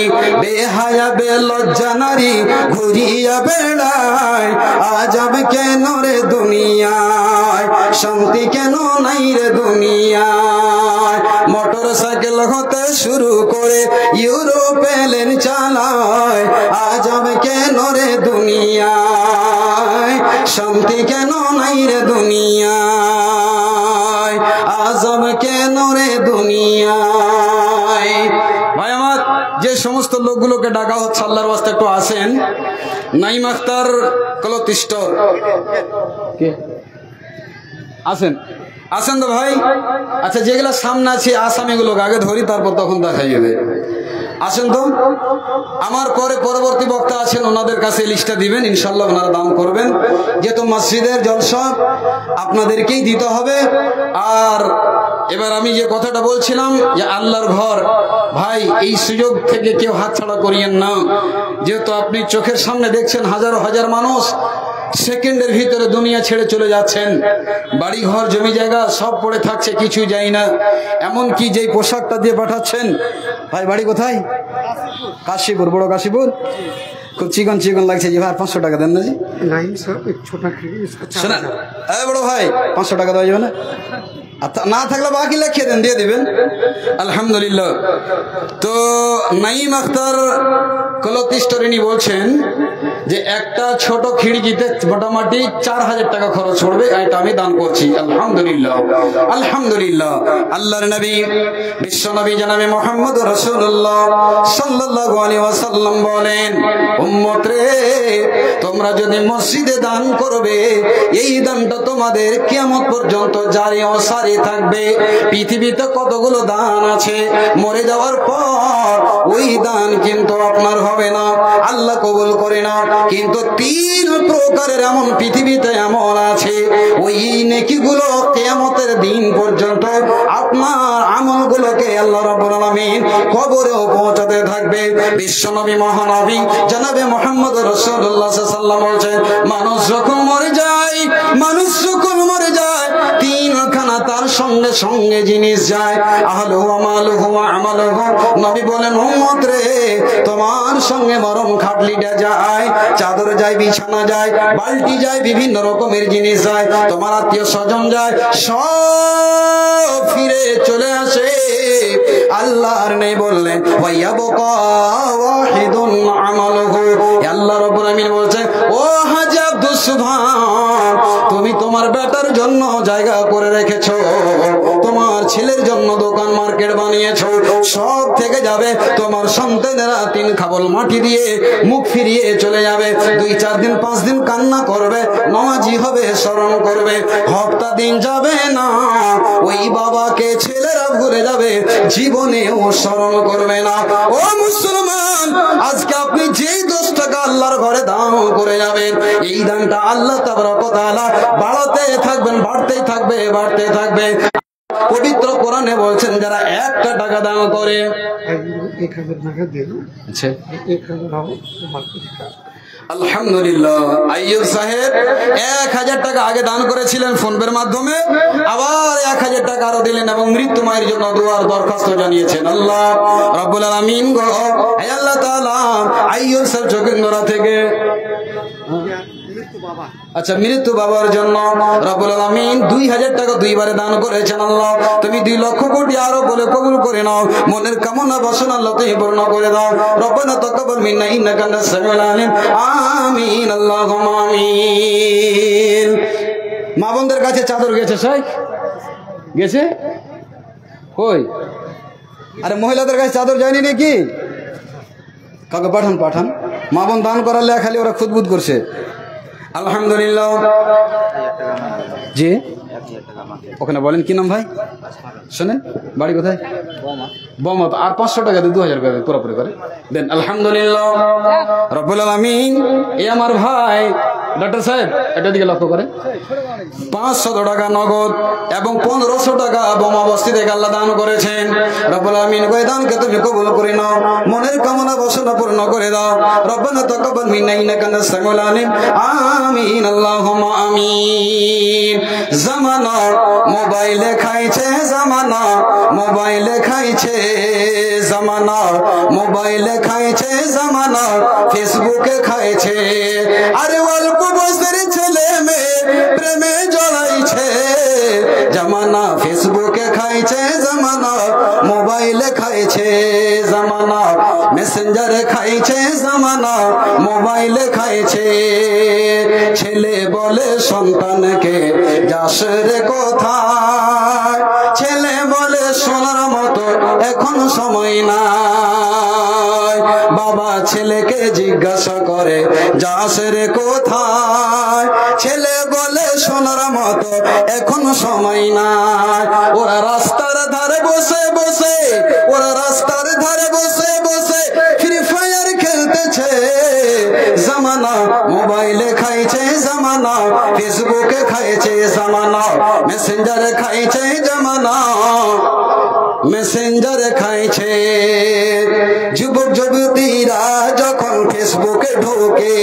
Speaker 1: বেহায়া বেলজ্জা নারী ঘুরিয়া বেড়ায়। আজব কেন রে দুনিয়ায়, শান্তি কেন নাই রে দুনিয়ায়। মোটর সাইকেল হতে শুরু করে ইউরোপ্লেন চালায়। আজব কেন রে দুনিয়ায়, শান্তি কেন নাই রে দুনিয়ায়। আজব কেন রে দুনিয়ায়। ভাই আমার, যে সমস্ত লোকগুলোকে ডাকা হচ্ছে আল্লাহর ওয়াস্তে একটু আসেন। নাইম আখতার কলতিষ্ঠ আসেন, আসেন তো ভাই। আচ্ছা, যেগুলা সামনে আছে আসামিগুলোকে আগে ধরি, তারপর তখন দেখাই যাবে। আসেন তো, আমার পরে পরবর্তী বক্তা আছেন, ওনাদের কাছে লিস্টটা দিবেন, ইনশাল্লাহ ওনারা দান করবেন। যেহেতু মসজিদের জলসা আপনাদেরকেই দিতে হবে। আর এবার আমি যে কথাটা বলছিলাম যে আল্লাহর ঘর, ভাই এই সুযোগ থেকে কেউ হাতছাড়া করিয়েন না। যেহেতু আপনি চোখের সামনে দেখছেন হাজারো হাজার মানুষ সেকেন্ডের ভিতরে দুনিয়া ছেড়ে চলে যাচ্ছেন। বাড়ি ঘর জমি জায়গা সব পড়ে থাকছে, কিছু যাই না। এমনকি যেই পোশাকটা দিয়ে পাঠাচ্ছেন, ভাই বাড়ি কোথায়? কাশীপুর, বড় কাশীপুর। খুব চিকন চিকন লাগছে জি ভাই, 500 টাকা দেন না জি। শোনা বড় ভাই, 500 টাকা দেওয়া যাবে না? না থাকলে বাকি লিখে দেন, দিয়ে দিবেন। আলহামদুলিল্লাহ। তো নাইম আখতার কলতিষ্ঠরিনী বলছেন যে একটা ছোট খিড়কিতে মোটামুটি 4000 টাকা খরচ পড়বে, এটা আমি দান করছি। আলহামদুলিল্লাহ, আলহামদুলিল্লাহ। আল্লাহর নবী, বিশ্ব নবী জনাবে মুহাম্মদ রাসূলুল্লাহ সাল্লাল্লাহু আলাইহি ওয়াসাল্লাম বলেন, উম্মত রে, তোমরা যদি মসজিদে দান করবে, এই দানটা তোমাদের কিয়ামত পর্যন্ত জারি ও সারি থাকবে। পৃথিবীতে কতগুলো দান আছে, মরে যাওয়ার পর ওই দান কিন্তু আপনার হবে না, আল্লাহ কবুল করে না। কিন্তু 3 প্রকারের এমন পৃথিবীতে এমন আছে, ওই নেকিগুলো কিয়ামতের দিন পর্যন্ত আপনার আমলগুলোকে আল্লাহ রাব্বুল আলামিন কবরেও পৌঁছাতে থাকবে। বিশ্বনবী মহানবী জনাবে মুহাম্মদ রাসূলুল্লাহ সাল্লাল্লাহু আলাইহি ওয়াসাল্লাম বলেন, মানুষ যখন মরে যায়, মানুষ যখন মরে যায়, 3 খানা তার সঙ্গে সঙ্গে জিনিস যায়। আহলুহু মালুহু ওয়া আমালুহু। নবী বলেন, উম্মত রে, তোমার সঙ্গে মরম খাটলিটা যায়, চাদর যায়, বিছানা যায়, বালতি যায়, বিভিন্ন রকমের জিনিস যায়, তোমার আত্মীয় স্বজন যায়, সব ফিরে চলে আসে। আল্লাহর নেই বললেন, ওয়ায়াবকা ওয়াহিদুন আমালুহু। আল্লাহ রাব্বুল আমিন বলছেন, ও হাজী আব্দুস সুবহান, তুমি তোমার বেটার জন্য জায়গা করে রেখেছো, তোমার ছেলের জন্য দোকান মার্কেট বানিয়েছো, সব থেকে যাবে। তোমার সন্তানেরা 3 খাবল মাটি দিয়ে মুখ ফিরিয়ে চলে যাবে। 2-4 দিন 5 দিন কান্না করবে, নামাজি হবে, স্মরণ করবে। হপ্তা দিন যাবে না, ওই বাবাকে ছেলেরা ভুলে যাবে, জীবনেও স্মরণ করবে না। ও মুসলমান, আজকে আপনি যেই 10 টাকা আল্লাহর ঘরে দান করে যাবেন, এই দানটা আল্লাহ তাবারক ওয়া তাআলা বাড়াতে থাকবেন, বাড়তেই থাকবে, বাড়তে থাকবে। পবিত্র কোরআনে বলছেন, যারা 1 টাকা দান করে,
Speaker 2: 1000 টাকা দেন।
Speaker 1: আচ্ছা,
Speaker 2: 1000
Speaker 1: আলহামদুলিল্লাহ। আইয়ুব সাহেব 1000 টাকা আগে দান করেছিলেন ফোনপের মাধ্যমে, আবার 1000 টাকা আরো দিলেন এবং মৃত্যুময়ের জন্য দোয়ার দরখাস্ত জানিয়েছেন। আল্লাহ রাব্বুল আলামিন গো, হে আল্লাহ তাআলা, আইয়ুব সাহেব চোখের নোরা থেকে আচ্ছা, মৃত্যু বাবার জন্য রব্বুল আলামিন 2000 টাকা দুইবারে দান করেছেন। আল্লাহ তুমি 2 লক্ষ কোটি আরো বলে কবুল করে নাও। মনের কামনা বাসনা আল্লাহ তুমি পূর্ণ করে দাও। রব্বানা তাকাব্বাল মিন্না ইন্নাকা আনতাস সামিউল আলিম। আমিন, আল্লাহুম্মা আমিন। মা বোনদের কাছে চাদর গেছে, শেখ গেছে কই? আরে মহিলাদের কাছে চাদর যায়নি নাকি? কাকে পাঠান পাঠান। মা বোন দান করালে খালি ওরা খুদবুদ করছে। আলহামদুলিল্লাহ। জি ওখানে বলেন কি নাম ভাই? শোনেন বাড়ি কোথায়? বমা। আর 500 টাকা দিয়ে 2000 টাকা পুরোপুরি করে দেন। আলহামদুলিল্লাহ রব্বুল আলামিন। এই আমার ভাই ডক্টর সাহেব এটা দিকে লক্ষ্য করে 500 টাকা নগদ এবং 1500 টাকা বোমা বস্তি থেকে আল্লাহ দান করেছেন। রব্বুল আলামিন ওই দানকে তুমি কবুল করে নাও, মনের কামনা বাসনা পূর্ণ করে দাও। রব্বানা তাকাব্বাল মিন্না ইন্নাকা আনতাস সামিউল আলিম। আমিন, আল্লাহুম্মা আমিন। জামানা মোবাইলে খাইছে, জামানা মোবাইলে খাইছে, জামানা মোবাইলে খাইছে, জামানা ফেসবুকে খাইছে। আরে অল্প বয়সের ছেলে মেয়ে প্রেমে জড়াইছে, জামানা ফেসবুকে খাইছে, জামানা মোবাইলে খাইছে, জামানা মেসেঞ্জারে খাইছে, জামানা মোবাইলে খাইছে। ছেলে বলে সন্তানকে যাস রে কোথায়, ছেলে বলে শোনার মতো এখন সময় নাই। বাবা ছেলেকে জিজ্ঞাসা করে যাস রে কোথায়, ছেলে বলে শোনার মতো এখন সময় নাই। ওরা রাস্তার ধারে বসে বসে, ওরা রাস্তার ধারে বসে বসে ফ্রি ফায়ার খেলতেছে, জামানা মোবাইলে খাইছে, জামানা ফেসবুকে খাইছে, জামানা মেসেঞ্জারে খাইছে, জামানা মেসেঞ্জারে খাইছে। যুবক যুবতীরা যখন ফেসবুকে ঢোকে,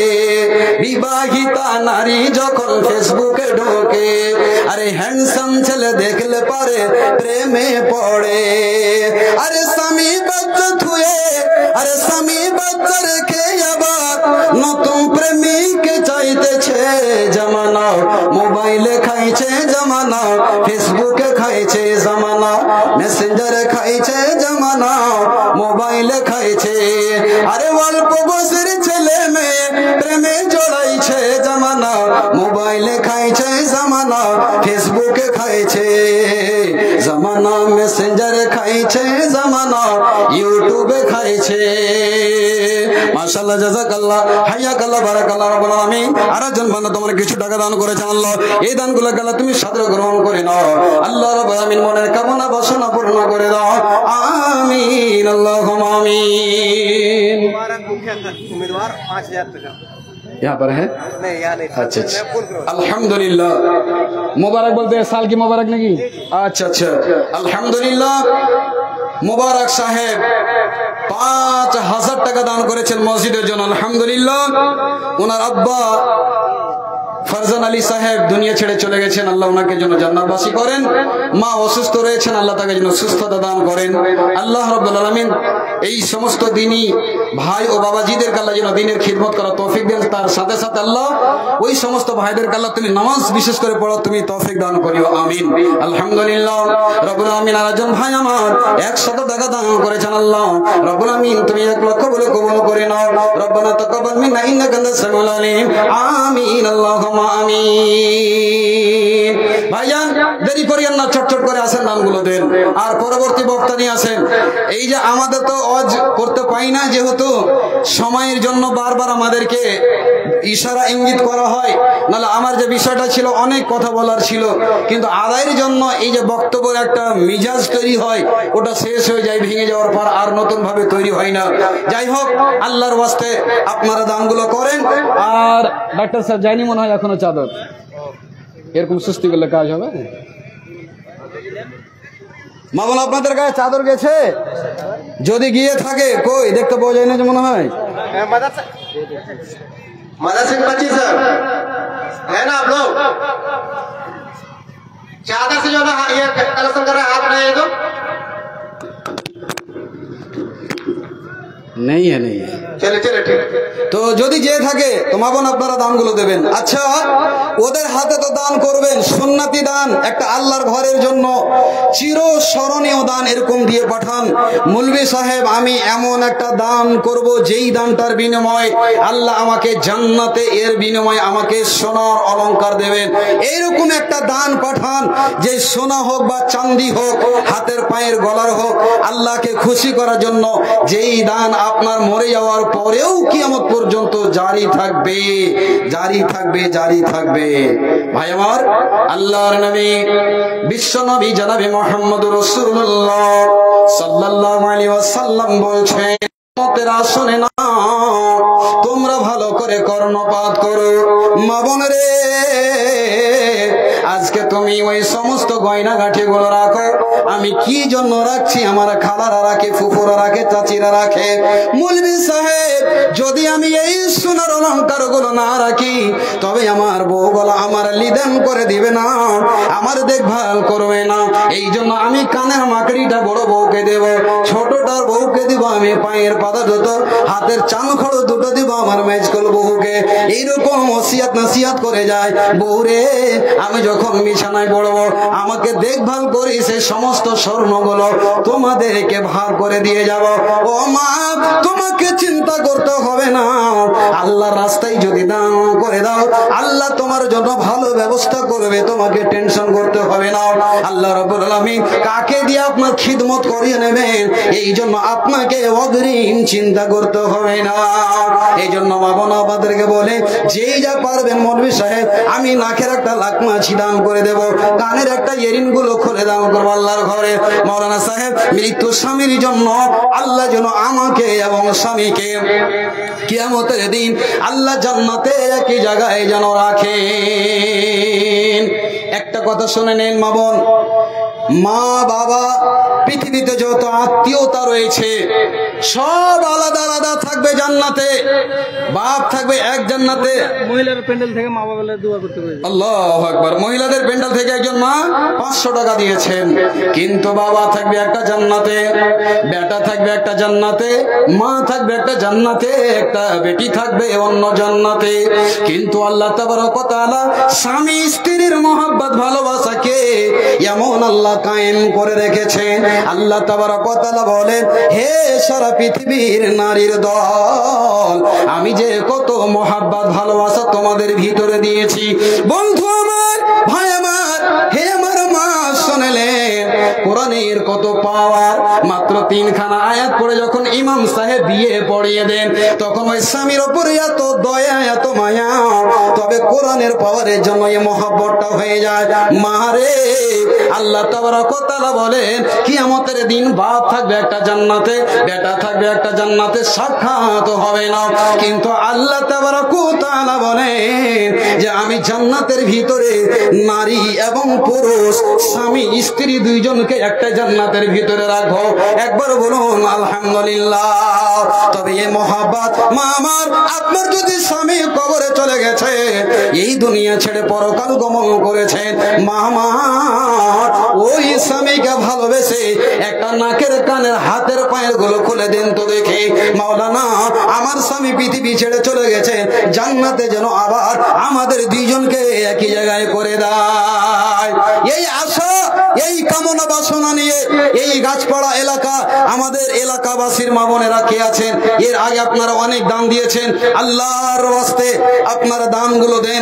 Speaker 1: বিবাহিতা নারী যখন ফেসবুকে ঢোকে, আরে হ্যান্ডসাম ছেলে দেখলে পারে প্রেমে পড়ে। আরে স্বামী বাচ্চা থুয়ে, আরে স্বামী বাচ্চা রেখে আবার নতুন প্রেমিককে চাইতেছে, জামানা মোবাইলে খাইছে, জামানা ফেসবুকে খাইছে, জামানা মেসেঞ্জারে খাইছে, জামানা মোবাইলে খাইছে। আরে অল্প বয়সের ছেলে মেয়ে প্রেমে জড়াইছে, জামানা মোবাইলে খাইছে, জামানা ফেসবুকে খাইছে, জামানা মেসেঞ্জারে খাইছে, জামানা ইউটিউবে খাইছে। মাশাআল্লাহ, জাযাকাল্লাহ, হাইয়াকাল্লাহ, বারাকাল্লাহ রাব্বুল আলামিন। আরেকজন বান্দা তোমার কিছু টাকা দান করেছেন আল্লাহ, এই দানগুলো আল্লাহ তুমি সাদরে গ্রহণ করে নাও। আল্লাহ রাব্বুল আলামিন মনের কামনা বাসনা পূর্ণ করে দাও। আমিন, আল্লাহুম্মা আমিন।
Speaker 4: उम्मीदवार 5000 টাকা
Speaker 1: यहाँ पर है?
Speaker 4: नहीं, यहाँ नहीं।
Speaker 1: अच्छा अच्छा, अल्हम्दुलिल्लाह। मुबारक बोलते हैं साल की मुबारक नहीं? अच्छा अच्छा, अल्हम्दुलिल्लाह। मुबारक साहेब 5000 টাকা দান করেছেন মসজিদের জন্য। আলহামদুলিল্লাহ। ওনার আব্বা ফারজান আলী সাহেব দুনিয়া ছেড়ে চলে গেছেন, আল্লাহ ওনাকে জন্য জান্নাতবাসী করেন। মা অসুস্থ রয়েছেন, আল্লাহ তাকে জন্য সুস্থতা দান করেন। আল্লাহ রাব্বুল আলামিন এই সমস্ত দিনই ভাই ও বাবাজিদেরকে আল্লাহ যেন দিনের খিদমত করা তৌফিক দেন। তার সাথে সাথে আল্লাহ ওই সমস্ত ভাইদেরকে আল্লাহ তুমি নামাজ বিশেষ করে পড়ো, তুমি তৌফিক দান করিও। আমিন, আলহামদুলিল্লাহ। রাব্বুল আলামিন আরেকজন ভাই আমার 100 টাকা দান করেছেন, আল্লাহ রাব্বুল আলামিন তুমি 1 লক্ষ বলে কবুল করে নাও। রব্বানা তাকাব্বাল মিন্না ইন্নাকা আনতাস সামিউল আলিম। আমিন, আল্লাহুম্মা আমিন। ভাইজান দেরি করিয়েন না, চটচট করে আসেন, নামগুলো দেন। আর পরবর্তী বক্তা নিয়ে আসেন। এই যে আমাদের তো ওয়াজ করতে পাই না, যেহেতু সময়ের জন্য বারবার আমাদেরকে ইশারা ইঙ্গিত করা হয়, নাহলে আমার যে বিষয়টা ছিল অনেক কথা বলার ছিল, কিন্তু আদায়ের জন্য এই যে বক্তব্যের একটা মিজাজ তৈরি হয়, ওটা শেষ হয়ে যায়, ভেঙে যাওয়ার পর আর নতুন ভাবে তৈরি হয় না। যাই হোক, আল্লাহর ওয়াস্তে আপনারা দানগুলো করেন। আর ডাক্তার সাহেব যায়নি মনে হয় এখনো চাদর, এরকম সুস্থি করলে কাজ হবে। মা বলো আপনাদের গায়ে চাদর গেছে? যদি গিয়ে থাকে কই দেখতে পাওয়া যায় না যে মনে হয়।
Speaker 3: मदद सिंह बच्ची सर है ना आप लोग? चादर से जो ना ये कलेक्शन कर रहे हैं, हाथ बनाइए तो
Speaker 1: नहीं है, नहीं है।
Speaker 3: चले चले ठीक है।
Speaker 1: তো যদি যে থাকে তো মা বোন আপনারা দানগুলো দেবেন। আচ্ছা, ওদের হাতে তো দান করবেন, সুন্নতি দান, একটা আল্লাহর ঘরের জন্য চিরস্মরণীয় দান এরকম দিয়ে পাঠান। মুলবি সাহেব, আমি এমন একটা দান করব যেই দানটার বিনিময়ে আল্লাহ আমাকে জান্নাতে, এর বিনিময়ে আমাকে সোনার অলংকার দেবেন। এইরকম একটা দান পাঠান, যে সোনা হোক বা চাঁদি হোক, হাতের পায়ের গলার হোক, আল্লাহকে খুশি করার জন্য, যেই দান আপনার মরে যাওয়ার পরেও কিয়ামত পর্যন্ত জারি থাকবে, জারি থাকবে, জারি থাকবে। ভাই আমার, আল্লাহর নবী, বিশ্ব নবী জনাবে মুহাম্মদুর রাসূলুল্লাহ সাল্লাল্লাহু আলাইহি ওয়াসাল্লাম বলছেন, কিয়ামতের আসনে না তোমরা ভালো করে কর্ণপাত করো। মা বোন রে, আজকে তুমি ওই সমস্ত গয়না গাঁঠি গুলো রাখো। আমি কি জন্য রাখছি? আমার খালারা রাখে, ফুফুরা রাখে, চাচিরা রাখে। মুলবি সাহেব, যদি আমি এই সোনার অলংকার গুলো না রাখি, তবে আমার বউ বলা আমার লিদান করে দিবে না, আমার দেখভাল করবে না। এই জন্য আমি কানের মাকড়িটা বড় বউকে দেব, ছোটটার বউকে দিব আমি পায়ের পাতা দুটো, হাতের চানখড় দুটো দিব আমার মেজকল বহুকে। এইরকম ওসিয়াত নসিহাত করে যায়। বউরে, আমি যখন বিছানায় পড়ব, আমাকে দেখভাল করি, সে সমস্ত স্বর্ণগুলো তোমাদেরকে ভাগ করে দিয়ে যাব। ও মা, তোমাকে চিন্তা করতে হবে না, আল্লাহর রাস্তায় যদি দান করে দাও, আল্লাহ তোমার জন্য ভালো ব্যবস্থা করবে, তোমাকে টেনশন করতে হবে না। আল্লাহ রাব্বুল আলামিন কাকে দিয়ে আপনার খিদমত করিয়ে নেবেন, এই জন্য আপনাকে অগ্রিম চিন্তা করতে হবে না। এই জন্য মা বোন আমাদেরকে বলে, যেই যা পারবেন মৌলভী সাহেব, আমি নাকের একটা লাকমাছি দান করে দেব, কানের একটা ইয়ারিং গুলো খুলে দান করবো আল্লাহর ঘরে। মাওলানা সাহেব, মৃত্যু স্বামীর জন্য আল্লাহ যেন আমাকে এবং স্বামীকে কিয়ামতের দিন আল্লাহ জান্নাতে একই জায়গায় যেন রাখেন। একটা কথা শুনে নেন মা বোন, মা বাবা, পৃথিবীতে যত আত্মীয়তা রয়েছে সব আলাদা আলাদা থাকবে জান্নাতে। বাপ থাকবে এক জান্নাতে,
Speaker 2: মহিলার প্যান্ডেল থেকে মা বাবার দোয়া করতে পারে।
Speaker 1: আল্লাহু আকবার। মহিলাদের প্যান্ডেল থেকে একজন মা 500 টাকা দিয়েছেন, কিন্তু বাবা থাকবে একটা জান্নাতে, বেটা থাকবে একটা জান্নাতে, মা থাকবে একটা জান্নাতে, একটা বেটি থাকবে অন্য জান্নাতে। কিন্তু আল্লাহ তাবারক ওয়া তাআলা স্বামী স্ত্রীর মহব্বত ভালোবাসাকে এমন আল্লাহ কায়েম করে রেখেছেন। আল্লাহ তাবারক ওয়া তাআলা বলেন, হে সারা পৃথিবীর নারীর দল, আমি যে কত মহব্বত ভালোবাসা তোমাদের ভিতরে দিয়েছি। বন্ধু আমার, ভাই আমার, হে আমার মা, শুনলেন কোরআনের কত পাওয়ার। মাত্র 3খানা আয়াত পড়ে যখন ইমাম সাহেব বিয়ে পড়িয়ে দেন, তখন ওই স্বামীর ওপরে এত দয়া, এত মায়া। তবে কোরআনের পাওয়ারের জন্য এই মহব্বতটা হয়ে যায়। মারে, আল্লাহ তাবারক ওয়া তাআলা বলেন, কিয়ামতের দিন বাপ থাকবে একটা জান্নাতে, বেটা থাকবে একটা জান্নাতে, সাক্ষাৎ হবে না। কিন্তু আল্লাহ তাবারক ওয়া তাআলা বলেন যে আমি জান্নাতের ভিতরে নারী এবং পুরুষ, স্বামী স্ত্রী দুইজনকে একটা জান্নাতের ভিতরে রাখবো। একবার বলুন আলহামদুলিল্লাহ। তবে এই মহব্বত, মা আমার, আপনার যদি স্বামী কবরে চলে গেছে, এই দুনিয়া ছেড়ে পরকাল গমন করেছেন, মা আমার ওই স্বামীকে ভালোবেসে একটা নাকের কানের হাতের পায়ের গুলো খুলে দেন তো দেখে। মাওলানা, আমার স্বামী পৃথিবী ছেড়ে চলে গেছে, জান্নাতে যেন আবার আমাদের দুইজনকে একই জায়গায় করে দেয়। এই আশা, এই কামনা বাসনা নিয়ে এই গাছপাড়া এলাকা, আমাদের এলাকাবাসীর মা বোনেরা কে আছেন, এর আগে আপনারা অনেক দান দিয়েছেন, আল্লাহর ওয়াস্তে আপনারা দানগুলো দেন।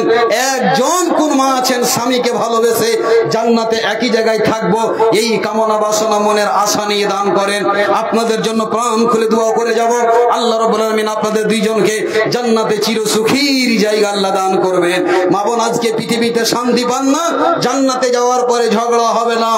Speaker 1: একজন কোন মা আছেন স্বামীকে ভালোবেসে জান্নাতে একই জায়গায় থাকবো, এই কামনা বাসনা মনের আশা নিয়ে দান করেন। আপনাদের জন্য প্রাণ খুলে দোয়া করে যাব, আল্লাহ রাব্বুল আলামিন আপনাদের দুইজনকে জান্নাতে চিরসুখীর জায়গা আল্লাহ দান করবেন। মা বোন, আজকে পৃথিবীতে শান্তি পান না, জান্নাতে যাওয়ার পরে ঝগড়া হবে না,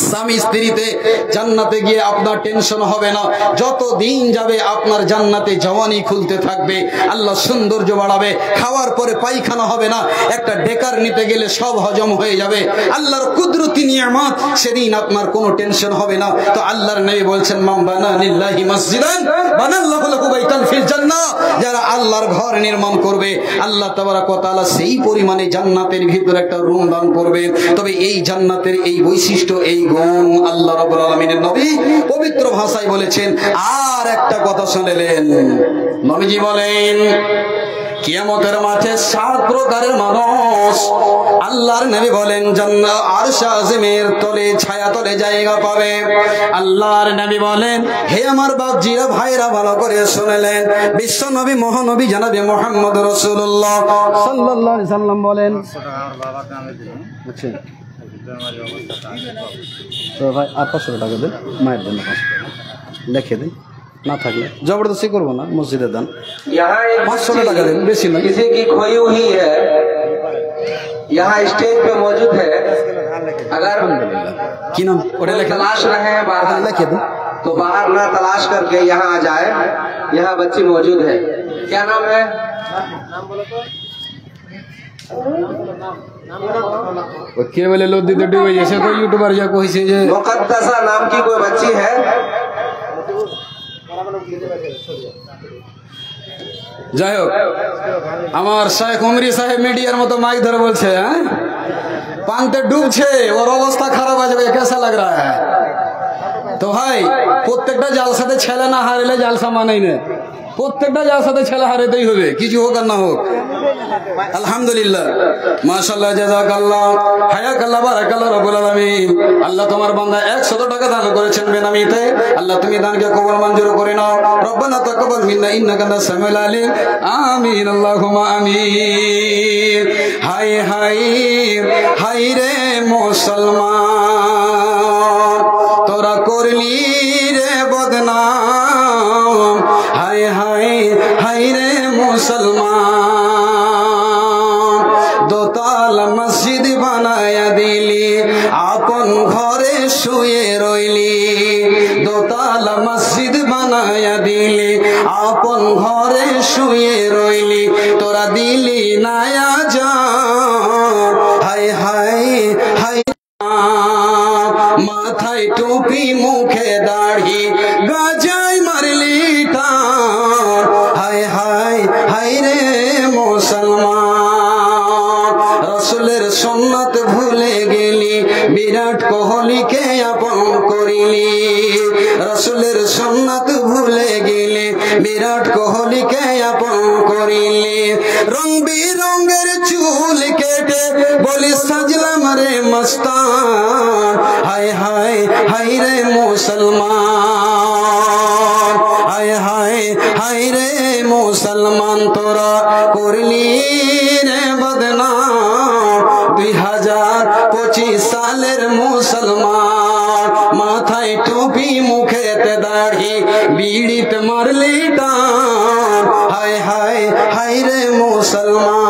Speaker 1: স্বামী স্ত্রীতে জান্নাতে গিয়ে আপনার টেনশন হবে না। যত দিন যাবে আপনার জান্নাতে জওয়ানি খুলতে থাকবে, আল্লাহ সৌন্দর্য বাড়াবে, খাওয়ার পরে পায়খানা হবে না, একটা ডেকার নিতে গেলে সব হজম হয়ে যাবে, আল্লাহর কুদরতি নিয়ামত, সেদিন আপনার কোনো টেনশন হবে না। তো আল্লাহর নবী বলছেন, মান বানা লিল্লাহি মসজিদান বানাল্লাহু লাহু বাইতান ফিল জান্নাহ, যারা আল্লাহর ঘর নির্মাণ করবে, আল্লাহ তাবারক ওয়া তাআলা সেই পরিমাণে জান্নাতের ভিতরে একটা রুম দান করবে। তবে এই জান্নাতের এই বৈশিষ্ট্য বিশিষ্ট এই গুণ আল্লাহ রাব্বুল আলামিনের নবী পবিত্র ভাষায় বলেছেন। আর একটা কথা শুনলেন, নবীজি বলেন কিয়ামতের মাঠে 7 প্রকারের মানুষ আল্লাহর নবী বলেন জান্নাত আরশ আজিমের তলে ছায়া তলে জায়গা পাবে। আল্লাহর নবী বলেন, হে আমার বাপজিরা ভাইরা ভালো করে শুনলেন, বিশ্ব নবী মহানবী জনাবে মুহাম্মদ রাসূলুল্লাহ সাল্লাল্লাহু আলাইহি সাল্লাম বলেন, আচ্ছা তো ভাই আর 500 টাকা দেন, মায়ের জন্য 500 লিখে দিন, ना थकले जबरदस्ती करबो ना मस्जिदे दान।
Speaker 3: यहाँ
Speaker 1: 500 টাকা দেন, বেশি না।
Speaker 3: किसी की खोई हुई है, यहाँ स्टेज पे मौजूद है, अगर
Speaker 1: की नाम ओरे लिखे
Speaker 3: तलाश रहे हैं बाहर
Speaker 1: लिखे दो,
Speaker 3: तो बाहर ना तलाश करके यहाँ आ जाए। यहाँ बच्ची मौजूद है, क्या नाम है? नाम बोलो तो।
Speaker 1: के बोले लो दी तो जैसे कोई यूट्यूबर या कोई से
Speaker 3: मुकद्दसा नाम की कोई बच्ची है,
Speaker 1: যাই হোক আমার শেখ উমরি সাহেব মিডিয়ার মতো মাইক ধরে বলছে, হ্যাঁ পান্তে ডুবছে, ওর অবস্থা খারাপ আছে, কেসা লাগ রা হ্যায়। তো ভাই প্রত্যেকটা জালসাতে ছেলে না হারলে জালসা মানেই না, প্রত্যেকটা জালসাতে ছেলে হারাতেই হবে, কিছু হোক আর না হোক। আলহামদুলিল্লাহ, মাশাআল্লাহ, জাযাকাল্লাহ, হায়াকাল্লাহ, বারাকাল্লাহ রাব্বুল আলামিন। আল্লাহ তোমার বান্দা 100 টাকা দান করেছেন বেনামিতে, আল্লাহ তুমি দানকে কবুল মঞ্জুর করে নাও। রব্বানা তাকাব্বাল মিন্না ইন্নাকা আনতাস সামিউল আলিম। আমিন, আল্লাহুম্মা আমিন। হাই হাই হাই রে মুসলমান, তোরা করলি রে বদনাম। হাই হাই হাই রে মুসলমান, দোতালা মসজিদ বানায়া দিলি, আপন ঘরে শুয়ে রইলি। দোতালা মসজিদ বানায়া দিলি, আপন ঘরে শুয়ে রইলি, তোরা দিলি নায়া জান। হাই হাই হাই মাথায় টুপি মুখে দাড়ি, গাজায় মারলি টান। হাই হাই হাই রে মুসলমান, রাসূলের সুন্নাত ভুলে গেলি, বিরাট কোহলিকে আপন করিলি। রাসূলের সুন্নাত ভুলে গেলি, বিরাট কোহলিকে আপন করিলি। রং বিরঙের চুল কেটে বলি সাজলাম রে মস্তান। হায় হায় হায় রে মুসলমান, হায় হায় হায় রে মুসলমান, তোরা করলি রে বদনাম। 2025 সালের মুসলমান, মাথায় টুপি মুখেতে দাড়ি, বিড়িতে মারলি টান। হায় হায় হায় রে মুসলমান।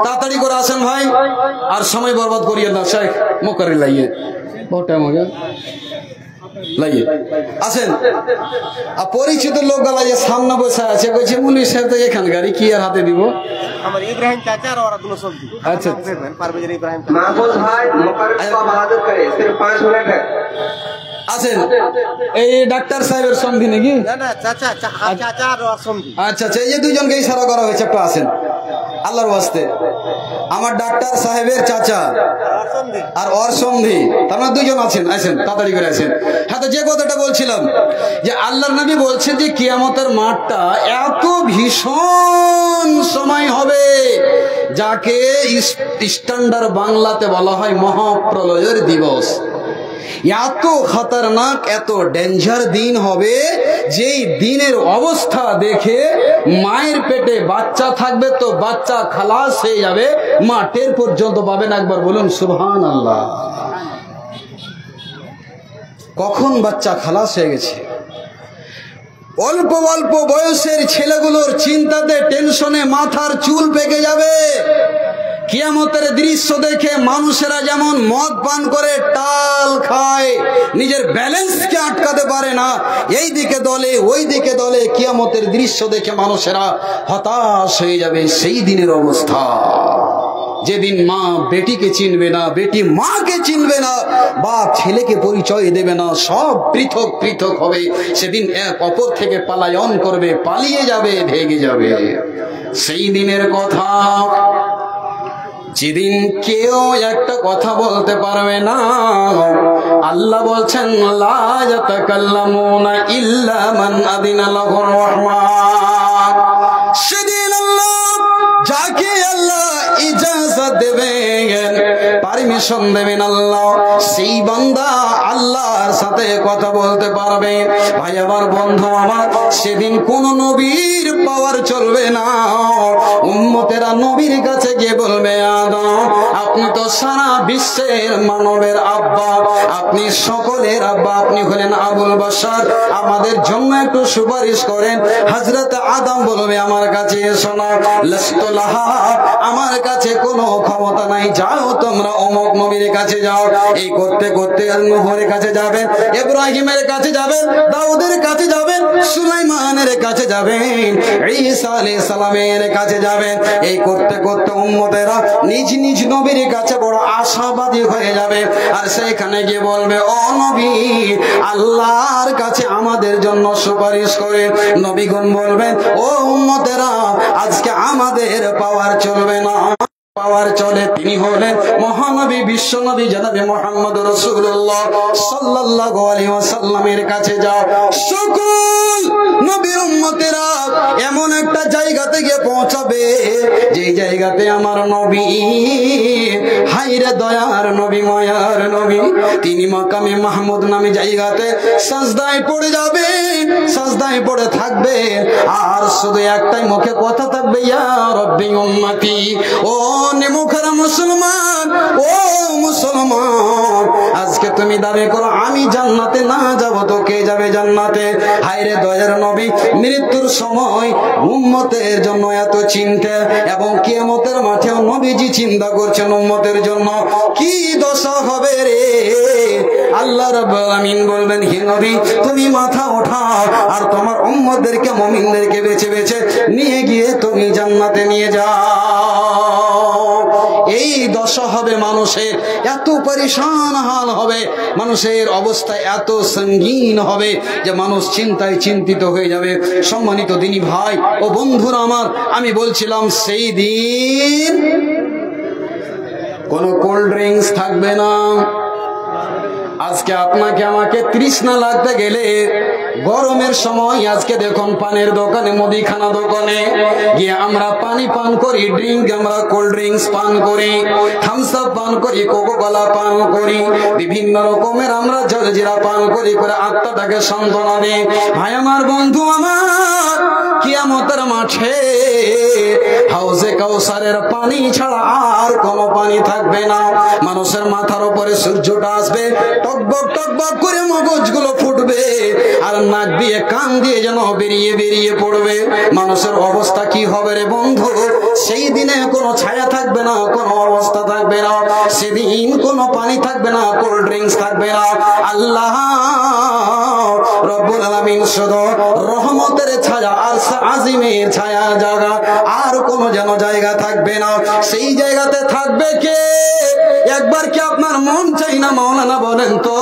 Speaker 1: তাড়াতাড়ি করে আসেন ভাই, আর সময় বরবাদ করিয়ে না। শেখ মুকারি লাইয়ে, বহুত টাইম হয়ে গেল, লাইয়ে আসেন। আর পরিচিত লোক গলা যে সামনে বসে আছে, কইছে মুনি সাহেব তো এখানকারই, কি আর হাতে দিব?
Speaker 4: আমার ইব্রাহিম চাচা আর ওরা দুলো সব দি।
Speaker 1: আচ্ছা
Speaker 4: পারভেজ ইব্রাহিম
Speaker 3: महफूज भाई मुकर्रम को बहादुर करे, सिर्फ 5 मिनट है।
Speaker 1: আছেন এই ডাক্তার সাহেবের সঙ্গী নাকি?
Speaker 4: না না চাচা চাচা আর ওর সঙ্গী।
Speaker 1: আচ্ছা আচ্ছা, এই যে দুইজনকে ইশারা করা হয়েছে, একটু আসেন আল্লাহর ওয়াস্তে। আমার ডাক্তার সাহেবের চাচা আর ওর সঙ্গী, তার মানে দুইজন আছেন, আসেন তাড়াতাড়ি করে আসেন। হ্যাঁ, তো যে কথাটা বলছিলাম যে আল্লাহর নবী বলছেন যে কিয়ামতের মাঠটা এত ভীষণ সময় হবে, যাকে স্ট্যান্ডার্ড বাংলাতে বলা হয় মহাপ্রলয়ের দিবস। এত খতরনাক, এত ডেঞ্জার দিন হবে, যেই দিনের অবস্থা দেখে মায়ের পেটে বাচ্চা থাকবে তো বাচ্চা খালাস হয়ে যাবে, মা টের পর্যন্ত পাবেন। একবার বলুন সুবহানাল্লাহ। কখন বাচ্চা খালাস হয়ে গেছে, অল্প অল্প বয়সের ছেলেগুলোর চিন্তাতে টেনশনে মাথার চুল পেকে যাবে। কিয়ামতের দৃশ্য দেখে মানুষেরা যেমন মদ পান করে টাল খায়, নিজের ব্যালেন্সকে আটকাতে পারে না, এই দিকে দলে ওই দিকে দলে, কিয়ামতের দৃশ্য দেখে মানুষেরা হতাশ হয়ে যাবে। সেই দিনের অবস্থা, যেদিন মা বেটিকে চিনবে না, বেটি মাকে চিনবে না, বাপ ছেলেকে পরিচয় দেবে না, সব পৃথক পৃথক হবে। সেদিন এক অপর থেকে পলায়ন করবে, পালিয়ে যাবে, ভেগে যাবে। সেই দিনের কথা যেদিন কেউ একটা কথা বলতে পারবে না, আল্লাহ বলছেন লা ইয়াতাকাল্লামুনা ইল্লা মান আযিনা লাহুর রহমান। সেদিন আল্লাহ যাকে আল্লাহ ইজাজত দেবেন, পারমিশন দেবেন আল্লাহ, সেই বান্দা আল্লাহর সাথে কথা বলতে পারবে। ভাই আমার, বন্ধু আমার, সেদিন কোন নবীর পাওয়ার চলবে না। উম্মতেরা নবীর কাছে গিয়ে বলবে, আদম আপনি তো সারা বিশ্বের মানবের আব্বা, আপনি সকলের আব্বা, আপনি হলেন আবুল বাশার, আমাদের জন্য একটু সুপারিশ করেন। হযরত আদম বলবে, আমার কাছে এসো না, লাস্তু লাহা, আমার কাছে কোনো ক্ষমতা নাই, যাও তোমরা অমুক নবীর কাছে যাও। এই করতে করতে নূহের কাছে যাবেন, ইব্রাহিমের কাছে যাবেন, দাউদের কাছে যাবেন, সুলাইমানের কাছে যাবেন, ঈসা আলাইহিস সালামের কাছে যাবেন। এই করতে করতে উম্মতেরা নিজ নিজ নবীর কাছে বড় আশাবাদী হয়ে যাবে। আর সেখানে গিয়ে বলবে, ও নবী, আল্লাহর কাছে আমাদের জন্য সুপারিশ করেন। নবীগণ বলবেন, ও উম্মতেরা, আজকে আমাদের পাওয়ার চলবে না, পাওয়ার চলে তিনি হলেন মহানবী বিশ্বনবী জনাবে মুহাম্মদ রাসূলুল্লাহ সাল্লাল্লাহু আলাইহি ওয়াসাল্লামের কাছে যাও। সকল নবীর উম্মতেরা এমন একটা জায়গাতে গিয়ে পৌঁছাবে, যেই জায়গাতে আমার নবী, হায়রে দয়ার নবী, মায়ার নবী, তিনি মাকামে মাহমুদ নামে জায়গাতে সাজদায় পড়ে যাবে, সাজদায় পড়ে থাকবে। আর শুধু একটাই মুখে কথা থাকবে, ইয়া রাব্বি উম্মতি। ও নেমুখারা মুসলমান, ও মুসলমান, আজকে তুমি দাবি করো আমি জান্নাতে না যাব, তো কে যাবে জান্নাতে? হায়রে দয়ার নবী, মৃত্যুর সময় উম্মতের জন্য এত চিন্তা, এবং কিয়ামতের মাঠেও নবীজি চিন্তা করছেন উম্মতের জন্য কি দশা হবে রে। আল্লাহ রাব্বুল আলামিন বলবেন, হে নবী, তুমি মাথা ওঠাও আর তোমার উম্মতদেরকে, মুমিনদেরকে বেছে বেছে নিয়ে গিয়ে তুমি জান্নাতে নিয়ে যাও। এই দশা হবে মানুষের, এত পরেশান হাল হবে, মানুষের অবস্থা এত সঙ্গীন হবে যে মানুষ চিন্তায় চিন্তিত হয়ে যাবে। সম্মানিত দিনী ভাই ও বন্ধুরা আমার, আমি বলছিলাম সেই দিন কোনো কোল্ড ড্রিঙ্কস থাকবে না। আজকে আপনাকে আমাকে তৃষ্ণা লাগতে গেলে গরমের সময়, আজকে দেখুন পানের দোকানে, মুদিখানা দোকানে গিয়ে আমরা পানি পান করি, ড্রিঙ্ক, আমরা কোল্ড ড্রিঙ্কস পান করি, থামস আপ পান করি, কোকো কোলা পান করি, বিভিন্ন রকমের আমরা জলজিরা পান করি, করে আত্মাটাকে সান্ত্বনা দিই। ভাই আমার, বন্ধু আমার, কিয়ামতের মাঠে হাউজে কাউসারের পানি ছাড়া আর কোনো পানি থাকবে না। মানুষের মাথার উপরে সূর্যটা আসবে, টকবক টকবক করে মগজগুলো ফুটবে, আর নাক দিয়ে কান দিয়ে যেন বেরিয়ে বেরিয়ে পড়বে। মানুষের অবস্থা কি হবে রে বন্ধু? সেই দিনে কোনো ছায়া থাকবে না, কোনো অবস্থা থাকবে না, সেদিন কোনো পানি থাকবে না, কোল্ড ড্রিঙ্কস থাকবে না। আল্লাহ রব্বুল আলামিন শুধু রহমতের ছায়া আর আজিমের ছায়া জায়গা, আর কোনো যেন জায়গা থাকবে না। সেই জায়গাতে থাকবে কে? একবার কি আপনার মন চাই না মাওলানা বলেন তো?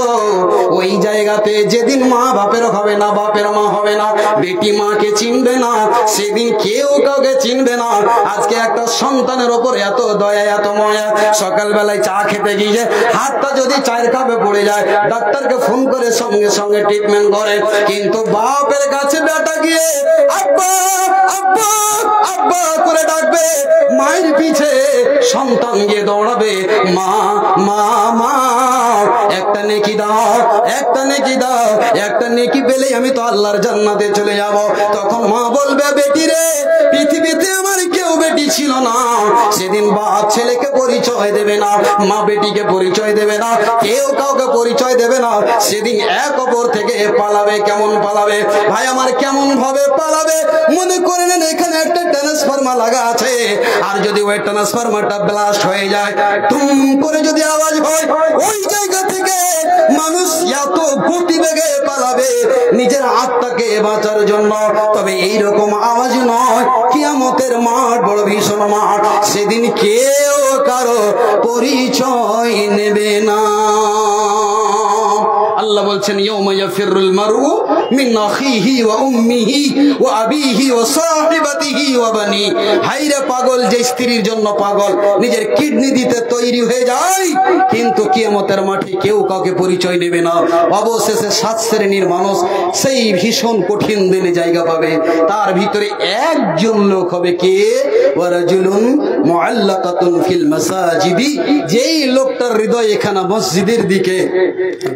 Speaker 1: ওই জায়গাতে যেদিন মা বাপের হবে না, বাপের মা হবে না, বেটি মাকে চিনবে না, সেদিন কেউ কাউকে চিনবে না। আজকে একটা সন্তানের ওপর এত দয়া, এত মায়া, সকালবেলায় চা খেতে গিয়ে হাতটা যদি চায়ের কাপে পড়ে যায়, ডাক্তারকে ফোন করে সঙ্গে সঙ্গে ট্রিটমেন্ট করে। কিন্তু বাপের কাছে বেটা গিয়ে আব্বা আব্বা আব্বা করে ডাকবে, মায়ের পিছে সন্তান গিয়ে দৌড়াবে, মা মা মা, একটা নেকি দাও, একটা নেকি দাও, একটা নেকি পেলেই আমি তো আল্লাহর জান্নাতে চলে যাব। তখন মা বলবে, বেটি রে, পৃথিবীতে আমার কেউ বেটি ছিল না। সেদিন বাপ ছেলেকে পরিচয় দেবে না, মা বেটিকে পরিচয় দেবে না, কেউ কাউকে পরিচয় দেবে না। সেদিন এক অপর থেকে পালাবে। কেমন পালাবে ভাই আমার? কেমন ভাবে পালাবে? মনে করে নেন এখানে একটা ট্রান্সফরমার লাগা আছে, আর যদি ওই ট্রান্সফরমারটা ব্লাস্ট হয়ে যায়, টুম করে যদি আওয়াজ হয়, ওই জায়গা থেকে মানুষ এত গতিবেগে পালাবে নিজের আত্মাকে বাঁচার জন্য। তবে এইরকম আওয়াজ নয়, কিয়ামতের মাঠ বড় ভীষণ মাঠ, সেদিন কেউ কারো পরিচয় নেবে না। আল্লাহ বলছেন, ইয়াউমা ইয়াফিরুল মারউ মিন আখিহি ওয়া উম্মিহি ওয়া আবিহি ওয়া সাহিবাতিহি ওয়া বানি। হায়রে পাগল, যে স্ত্রীর জন্য পাগল, নিজের কিডনি দিতে তৈরি হয়ে যায়, কিন্তু কিয়ামতের মাঠে কেউ কাউকে পরিচয় দেবে না। অবশেষে 7 শ্রেণীর মানুষ সেই ভীষণ কঠিন দিনে জায়গা পাবে। তার ভিতরে একজন লোক হবে কে? ওয়া রাজুলুন মুআল্লাকাতুন ফিল মাসাজিদি, যেই লোকটার হৃদয় এখানে মসজিদের দিকে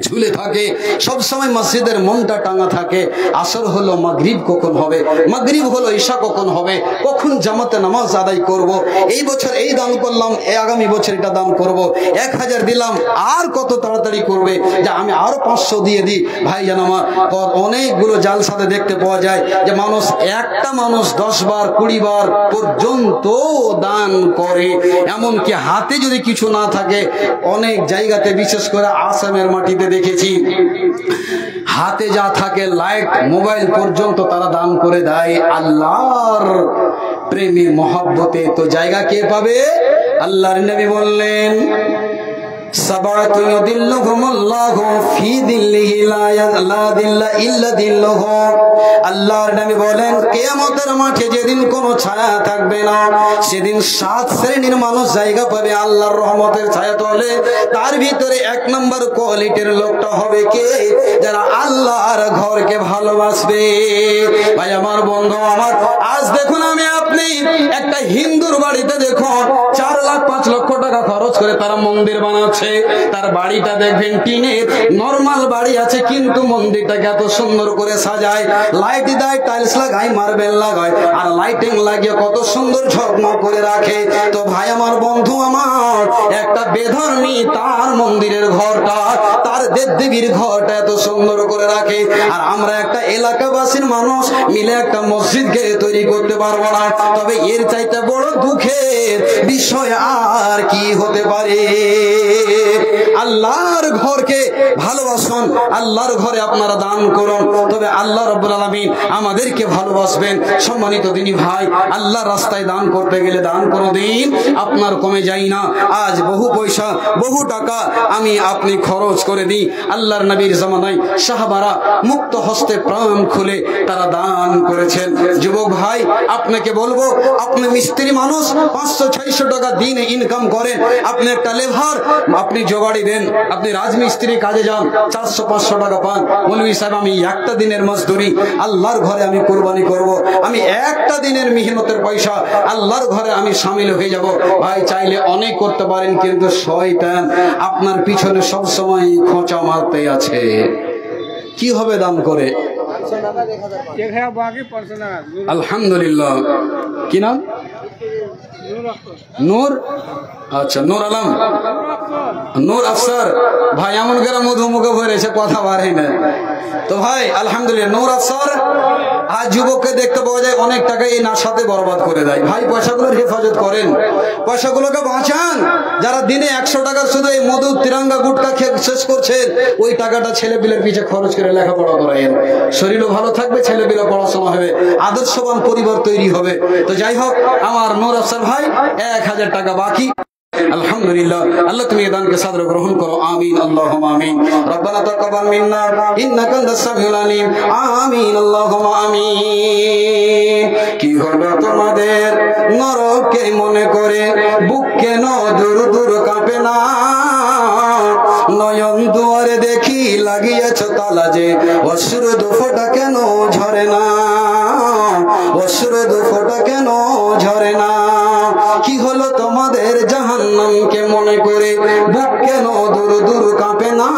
Speaker 1: ঝুলে থাকে, সব সময় মসজিদের মনটা টাঙা থাকে। আসর হলো মাগরিব কখন হবে, মাগরিব হলো ঈশা কখন হবে, কখন জামাতে নামাজ আদায় করব, এই বছর এই দান করলাম, আগামী বছর এটা দান করব, 1000 দিলাম, আর কত তাড়াতাড়ি করবে যে আমি আরো 500 দিয়ে দিই। ভাই জান আমার, অনেকগুলো জালসাতে দেখতে পাওয়া যায় যে একটা মানুষ 10 বার 20 বার পর্যন্ত দান করে। এমনকি হাতে যদি কিছু না থাকে, অনেক জায়গাতে বিশেষ করে আসামের মাটিতে দেখেছি, হাতে যা থাকে লাইট মোবাইল পর্যন্ত তারা দান করে দেয় আল্লাহর প্রেমী মহব্বতে। তো জায়গা কে পাবে? আল্লাহর নবী বললেন, সাবাতুন ইউদিল্লুহুমুল্লাহু ফি দিল্লিহি লা দিল্লা ইল্লা দিল্লুহু। আল্লাহর নবী বলেন, কিয়ামতের মাঠে যেদিন কোনো ছায়া থাকবে না, সেদিন 7 শ্রেণীর মানুষ জায়গা পাবে আল্লাহর রহমতের ছায়া তলে। তার ভিতরে 1 নম্বর কোয়ালিটির লোকটা হবে কে? যারা আল্লাহর ঘরকে ভালোবাসবে। ভাই আমার, বন্ধু আমার, আজ দেখুন আমি আপনি একটা হিন্দুর বাড়িতে দেখুন 4 লাখ 5 লক্ষ টাকা খরচ করে তারা মন্দির বানাচ্ছে। তার বাড়িটা দেখবেন টিনের নরমাল বাড়ি আছে, কিন্তু মন্দিরটাকে এত সুন্দর করে সাজায়, লাইট দেয়, টাইলস লাগায়, মার্বেল লাগায়, আর লাইটিং লাগিয়ে কত সুন্দর ঝকমক করে রাখে। তো ভাই আমার, বন্ধু আমার, একটা বেধর্মী তার মন্দিরের ঘরটা, তার দেবদেবীর ঘরটা এত সুন্দর করে রাখে, আর আমরা একটা এলাকাবাসীর মানুষ মিলে একটা মসজিদকে তৈরি করতে পারবো না। তবে এর চাইতে বড় দুঃখের বিষয় আর কি হতে পারে? আল্লাহর ঘরকে ভালোবাসুন, আল্লাহর ঘরে আপনারা দান করুন, তবে আল্লাহ রাব্বুল আলামিন আমাদেরকে ভালোবাসবেন। সম্মানিত দিনী ভাই, আল্লাহর রাস্তায় দান করতে গেলে দান কোনোদিন আপনার কমে যায় না। আজ বহু পয়সা, বহু টাকা আমি আপনি খরচ করে দিই। আল্লাহর নবীর জামানায় সাহাবারা মুক্ত হস্তে প্রাণ খুলে তারা দান করেছেন। যুবক ভাই, আপনাকে বলবো, আপনি মিস্ত্রি মানুষ, 500-600 টাকা দিনে ইনকাম করেন, আপনি একটা লেভার আপনি জোগাড়ি দেন, আপনি রাজমিস্ত্রি কাজে যান, 400-500 টাকা পান। মৌলভী সাহেব, আমি একটা দিনের মজদুরি আল্লাহর ঘরে আমি কোরবানি করব, আমি একটা দিনের মেহনতের পয়সা আল্লাহর ঘরে আমি শামিল হয়ে যাব। ভাই, চাইলে অনেক করতে পারেন, কিন্তু শয়তান আপনার পিছনে সব সময় খোঁচা মারতে আছে। কি হবে দান করে? আলহামদুলিল্লাহ। কি নাম? নূর, আচ্ছা, নূর আলম, নূর আফসার। ভাই, এমন করে মধুমুখে ভরেছে, কথা বাড়াই না। তো ভাই, আলহামদুলিল্লাহ, নূর আফসার। আজ যুবককে দেখতে পাওয়া যায় অনেক টাকা এই নাশাতে বরবাদ করে দেয়। ভাই, পয়সাগুলোর হেফাজত করেন, পয়সাগুলোকে বাঁচান। যারা দিনে 100 টাকার শুধু এই মধু, তিরঙ্গা, গুটকা খেয়ে শেষ করছেন, ওই টাকাটা ছেলে পিলের পিছে খরচ করে লেখাপড়া করায়েন। শরীরও ভালো থাকবে, ছেলে পিলে পড়াশোনা হবে, আদর্শবান পরিবার তৈরি হবে। তো যাই হোক, আমার নূর আফসার ভাই 1000 টাকা বাকি। আলহামদুলিল্লাহ, আল্লাহ তুমি এই দানকে সাদরে গ্রহণ করো। আমিন, আল্লাহুম্মা আমিন। রব্বানা তাকাব্বাল মিন্না ইন্নাকা আনতাস সামিউল আলিম। আমিন, আল্লাহুম্মা আমিন। কি হলো তোমাদের নরককে মনে করে, বুক কেন দূর দূর কাঁপে না? নয়ন দুয়ারে দেখি লাগিয়েছ তালা যে, অশ্রু দুফোঁটা কেন ঝরে না? অশ্রু দুফোঁটা কেন ঝরে না? কি হলো তোমাদের জাহান্নামকে মনে করে, বুক কেন দূর দূর কাঁপে না?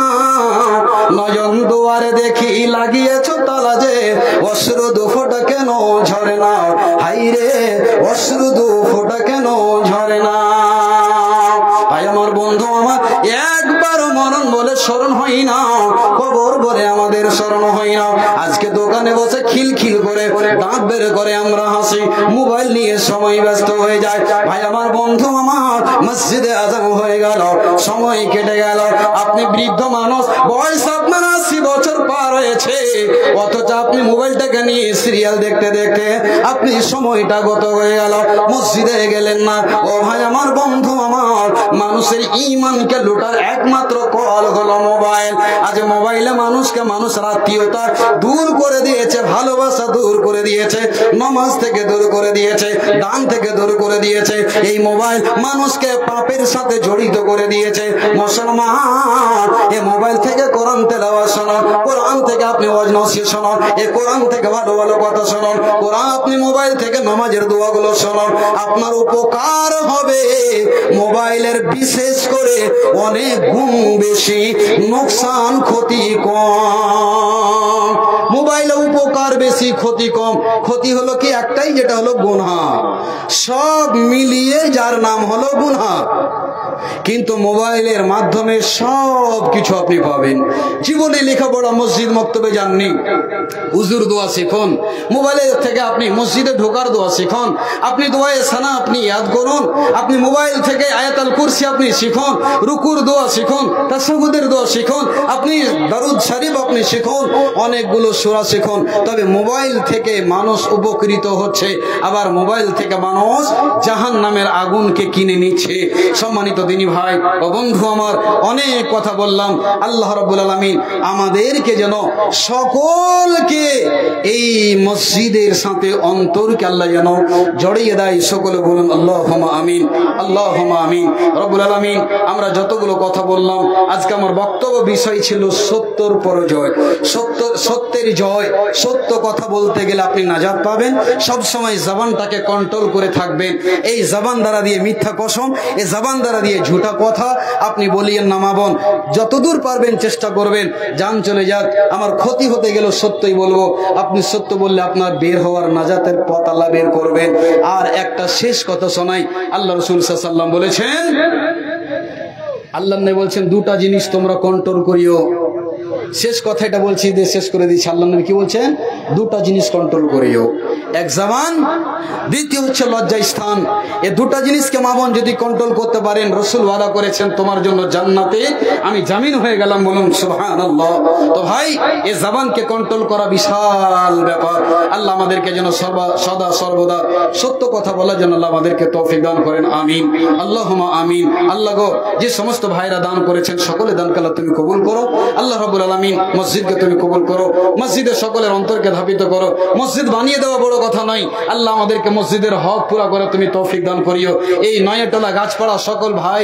Speaker 1: নয়ন দুয়ারে দেখি লাগিয়েছ তালা যে, অশ্রু দুফোঁটা কেন ঝরে না? হাইরে, অশ্রু দুফোঁটা কেন ঝরে না? ভাই আমার, বন্ধু আমার, একবারও মরণ বলে স্মরণ হয় না, কবর বলে আমাদের স্মরণ হয় না। আজকে দোকানে বসে খিলখিল করে দাঁত বের করে আমরা হাসি, মোবাইল নিয়ে সময় ব্যস্ত হয়ে যায়। ভাই আমার, বন্ধু আমার, মসজিদে আযান হয়ে গেল, সময় কেটে গেল। আপনি বৃদ্ধ মানুষ, বয়স আপনার 80 বছর পার হয়েছে, অথচ আপনি মোবাইলটাকে নিয়ে সিরিয়াল দেখতে দেখতে আপনি সময়টা গত হয়ে গেল, মসজিদে গেলেন না। ও ভাই আমার, বন্ধু আমার, মানুষের ঈমানকে লুটার একমাত্র কল হলো মোবাইল। আজ মোবাইলে মানুষের আত্মীয়তা দূর করে দিয়েছে, ভালোবাসা দূর করে দিয়েছে, নামাজ থেকে দূর করে দিয়েছে, দান থেকে দূর করে দিয়েছে। এই মোবাইল মানুষকে পাপের সাথে জড়িত করে দিয়েছে। মুসলমান, এই মোবাইল থেকে কোরআন তেলাওয়াত শুনুন, কোরআন থেকে আপনি ওয়াজ নসিহত শুনুন, এই কোরআন থেকে ভালো ভালো কথা শুনুন, কোরআন আপনি মোবাইল থেকে নামাজের দোয়াগুলো শুনুন, আপনার উপকার হবে। মোবাইলের বিশেষ করে অনেক গুণ বেশি, নোকসান ক্ষতি কম। মোবাইলে উপকার বেশি, ক্ষতি কম। ক্ষতি হলো কি একটাই, যেটা হলো গুনাহ। সব মিলিয়ে যার নাম হলো গুনাহ। কিন্তু মোবাইলের মাধ্যমে সব কিছু আপনি পাবেন। জীবনে লেখাপড়া মসজিদ মক্তবে যাননি, হুজুর দোয়া শিখুন। মোবাইলের থেকে আপনি মসজিদে ঢোকার দোয়া শিখুন, আপনি দোয়ায়ে সানা আপনি ইয়াদ করুন, আপনি মোবাইল থেকে আয়াতুল কুরসি আপনি শিখুন, রুকুর দোয়া শিখুন, তাশাহুদের দোয়া শিখুন, আপনি দরুদ শরীফ আপনি শিখুন, অনেকগুলো সূরা শিখুন। তবে মোবাইল থেকে মানুষ উপকৃত হচ্ছে, আবার মোবাইল থেকে মানুষ জাহান্নামের আগুনকে কিনে নিচ্ছে। সম্মানিত দিনী ভাই ও বন্ধু আমার, অনেক কথা বললাম। আল্লাহ রাব্বুল আলামিন আমাদেরকে যেন সকলকে এই মসজিদের সাথে অন্তরকে আল্লাহ যেন জড়িয়ে দেয়। সকলে বলুন আল্লাহুম্মা আমিন, আল্লাহুম্মা আমিন। রব্বুল আলামিন, আমরা যতগুলো কথা বললাম, আজকে আমার বক্তব্য বিষয় ছিল সত্যর পরাজয়, সত্যের জয়। সত্য কথা বলতে গেলে আপনি নাজাত পাবেন। সব সময় জবানটাকে কন্ট্রোল করে থাকবেন। এই জবান দ্বারা দিয়ে মিথ্যা কসম, এই জবান দ্বারা দিয়ে ঝুটা কথা আপনি বলিয়েন না। মা বোন, যতদূর পারবেন চেষ্টা করবেন, জান চলে যাক, আমার ক্ষতি হতে গেল সত্যই বলবো। আপনি সত্য বললে আপনার বের হওয়ার নাজাতের পথ আল্লাহ বের করবেন। আর একটা শেষ কথা শোনাই। আল্লাহ রাসূল সাল্লাল্লাহু আলাইহি ওয়াসাল্লাম বলেছেন, আল্লাহ নবী বলছেন, দুটা জিনিস তোমরা কন্ট্রোল করিও। শেষ কথা এটা বলছি, দিয়ে শেষ করে দিচ্ছি। আল্লাহ নবী কি বলছেন? দুটা জিনিস কন্ট্রোল করিও, এক জবান, দ্বিতীয় হচ্ছে লজ্জা স্থান। এই দুটা জিনিসকে মা বোন যদি কন্ট্রোল করতে পারেন, রাসূল ওয়াদা করেছেন তোমার জন্য জান্নাতে আমি জামিন হয়ে গেলাম। বলুন সুবহানাল্লাহ। তো ভাই, এই জবানকে কন্ট্রোল করা বিশাল ব্যাপার। আল্লাহ আমাদেরকে যেন সদা সর্বদা সত্য কথা বলার জন্য আল্লাহ আমাদেরকে তৌফিক দান করেন। আমিন, আল্লাহুম্মা আমিন। আল্লাহ গো, যে সমস্ত ভাইরা দান করেছেন সকলে দানকে আল্লাহ তুমি কবুল করো। আল্লাহ রাব্বুল আলামিন, মসজিদকে তুমি কবুল করো, মসজিদের সকলের অন্তরকে ধাবিত করো। মসজিদ বানিয়ে দেওয়া বড় কথা নয়, আল্লাহ আমাদেরকে মসজিদের হক পুরা করে তুমি তৌফিক দান করিও। এই নয়াটলা গাছপাড়া সকল ভাই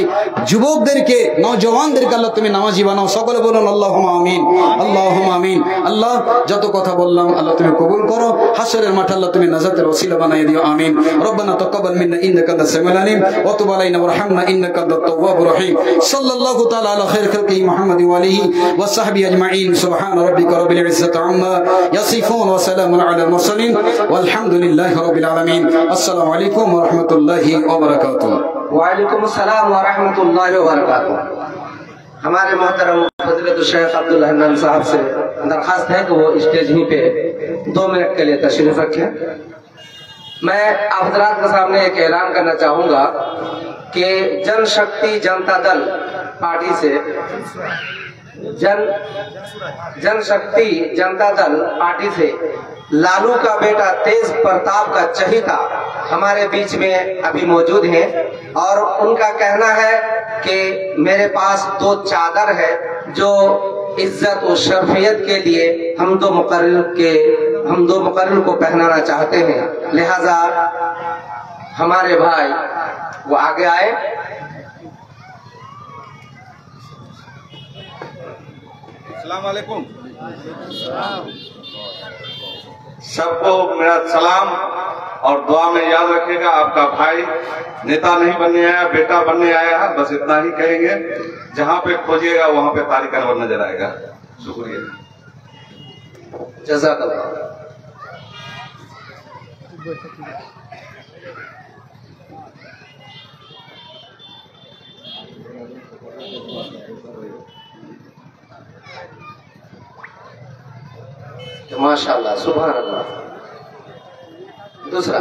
Speaker 1: যুবকদেরকে, নওজওয়ানদেরকে আল্লাহ তুমি নামাজি বানাও। সকলে বলুন আল্লাহুম্মা আমিন, আল্লাহুম্মা আমিন। আল্লাহ, যত কথা বললাম আল্লাহ তুমি কবুল করো। হাসরের মাঠে আল্লাহ তুমি নাজাতের ওসিলা বানাই দিও। আমিন। রব্বানা তাকাব্বাল মিন্না ইন্নাকা আনতাস সামিউল আলিম ওয়া তুব আলাইনা ওয়ারহামনা ইন্নাকা আনতাত তাওয়াবুর রহিম। সাল্লাল্লাহু তাআলা আলা খাইরি খালকিহি মুহাম্মাদি ওয়া আলিহি ওয়া সাহবিহি আজমাইন। সুবহানা রাব্বিকা রাব্বিল ইজ্জাতি আম্মা ইয়াসিফুন ওয়া সালামুন আলাল মুরসালিন ওয়ালহামদুলিল্লাহি রাব্বিল আলামিন। আসসালামু আলাইকুম ওয়া রাহমাতুল্লাহি ওয়া বারাকাতুহু।
Speaker 3: वालेकुम अस्सलाम व रहमतुल्लाहि व बरकातुहू। हमारे मोहतरम फजीलत शेख अब्दुल हन्नान साहब से दरखास्त है कि वो स्टेज ही पे 2 मिनट के लिए तशरीफ रखें। मैं आप हज़रात के सामने एक ऐलान करना चाहूंगा कि जनशक्ति जनता दल पार्टी से जनशक्ति जनता दल पार्टी से लालू का बेटा तेज प्रताप का चहीता हमारे बीच में अभी मौजूद हैं और उनका कहना है कि मेरे पास 2 चादर है जो इज्जत और शर्फियत के लिए हम दो मुकर्रर को पहनाना चाहते हैं। लिहाजा हमारे भाई वो आगे आए।
Speaker 5: अस्सलाम वालेकुम। सबको मेरा सलाम और दुआ में याद रखिएगा। आपका भाई नेता नहीं बनने आया, बेटा बनने आया है, बस इतना ही कहेंगे। जहां पे खोजिएगा वहां पे तारिक अनवर नजर आएगा। शुक्रिया,
Speaker 3: जज़ाकल्लाह। माशाअल्लाह, सुभान अल्लाह। दूसरा,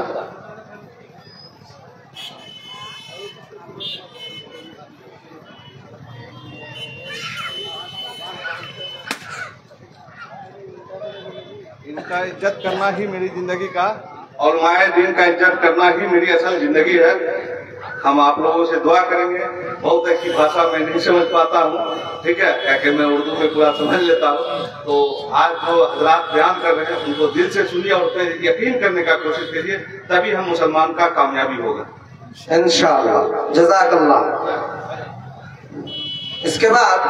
Speaker 3: इनका
Speaker 6: का इज्जत करना ही मेरी जिंदगी का
Speaker 5: उलमाए दीन का इज्जत करना ही मेरी असल जिंदगी है। हम आप लोगों से दुआ करेंगे। बहुत अच्छी भाषा में नहीं समझ पाता हूँ, ठीक है, क्योंकि मैं उर्दू में पूरा समझ लेता हूँ। तो आज जो हजरात बयान कर रहे हैं उनको दिल से सुनिए और उस पर यकीन करने का कोशिश कीजिए, तभी हम मुसलमान का कामयाबी होगा
Speaker 3: इंशाअल्लाह। जज़ाकल्लाह। इसके बाद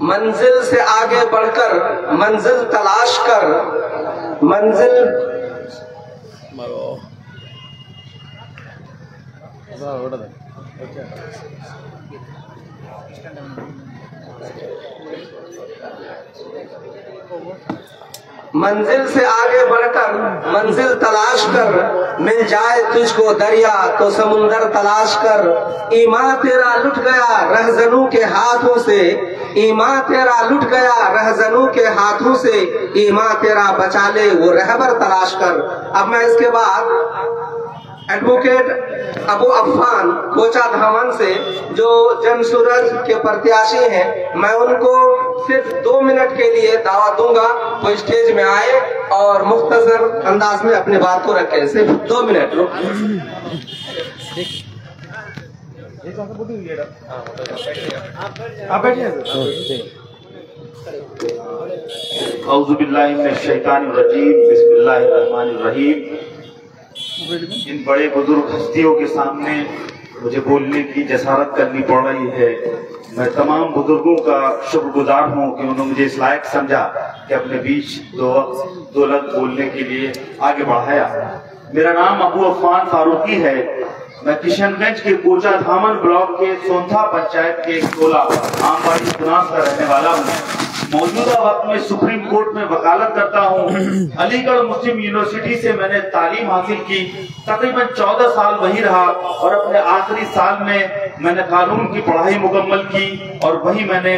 Speaker 3: मंजिल से आगे बढ़कर मंजिल तलाश कर मंजिल मंजिल से आगे बढ़कर मंजिल तलाश कर मिल जाए तुझको दरिया तो समुंदर तलाश कर। ईमान तेरा लुट गया रहजनों के हाथों से, ईमान तेरा लुट गया रहजनों के हाथों से, ईमान तेरा बचा ले वो रहबर तलाश कर। अब मैं इसके बाद एडवोकेट अबू अफ़ान कोचा धामन से जो जन सूरज के प्रत्याशी हैं, मैं उनको सिर्फ 2 मिनट के लिए दावत दूंगा वो स्टेज में आए और मुख्तसर अंदाज में अपनी बात को रखें। सिर्फ 2 मिनट
Speaker 7: औज़ु बिल्लाहि मिनश शैतानिर रजीम, बिस्मिल्लाहिर रहमानिर रहीम। इन बड़े बुजुर्ग हस्तियों के सामने मुझे बोलने की जसारत करनी पड़ रही है। मैं तमाम बुजुर्गों का शुक्रगुजार हूँ कि उन्होंने मुझे इस लायक समझा कि अपने बीच दो लफ्ज़ बोलने के लिए आगे बढ़ाया। मेरा नाम अबू अफ़ान फारूकी है। मैं किशनगंज के कोचा धामन ब्लॉक के सोंथा पंचायत के टोला आमबाड़ी पुनास का रहने वाला हूँ। मौजूदा वक्त में सुप्रीम कोर्ट में वकालत करता हूँ। अलीगढ़ मुस्लिम यूनिवर्सिटी से मैंने तालीम हासिल की, तकरीबन 14 साल वहीं रहा और अपने आखिरी साल में मैंने कानून की पढ़ाई मुकम्मल की और वहीं मैंने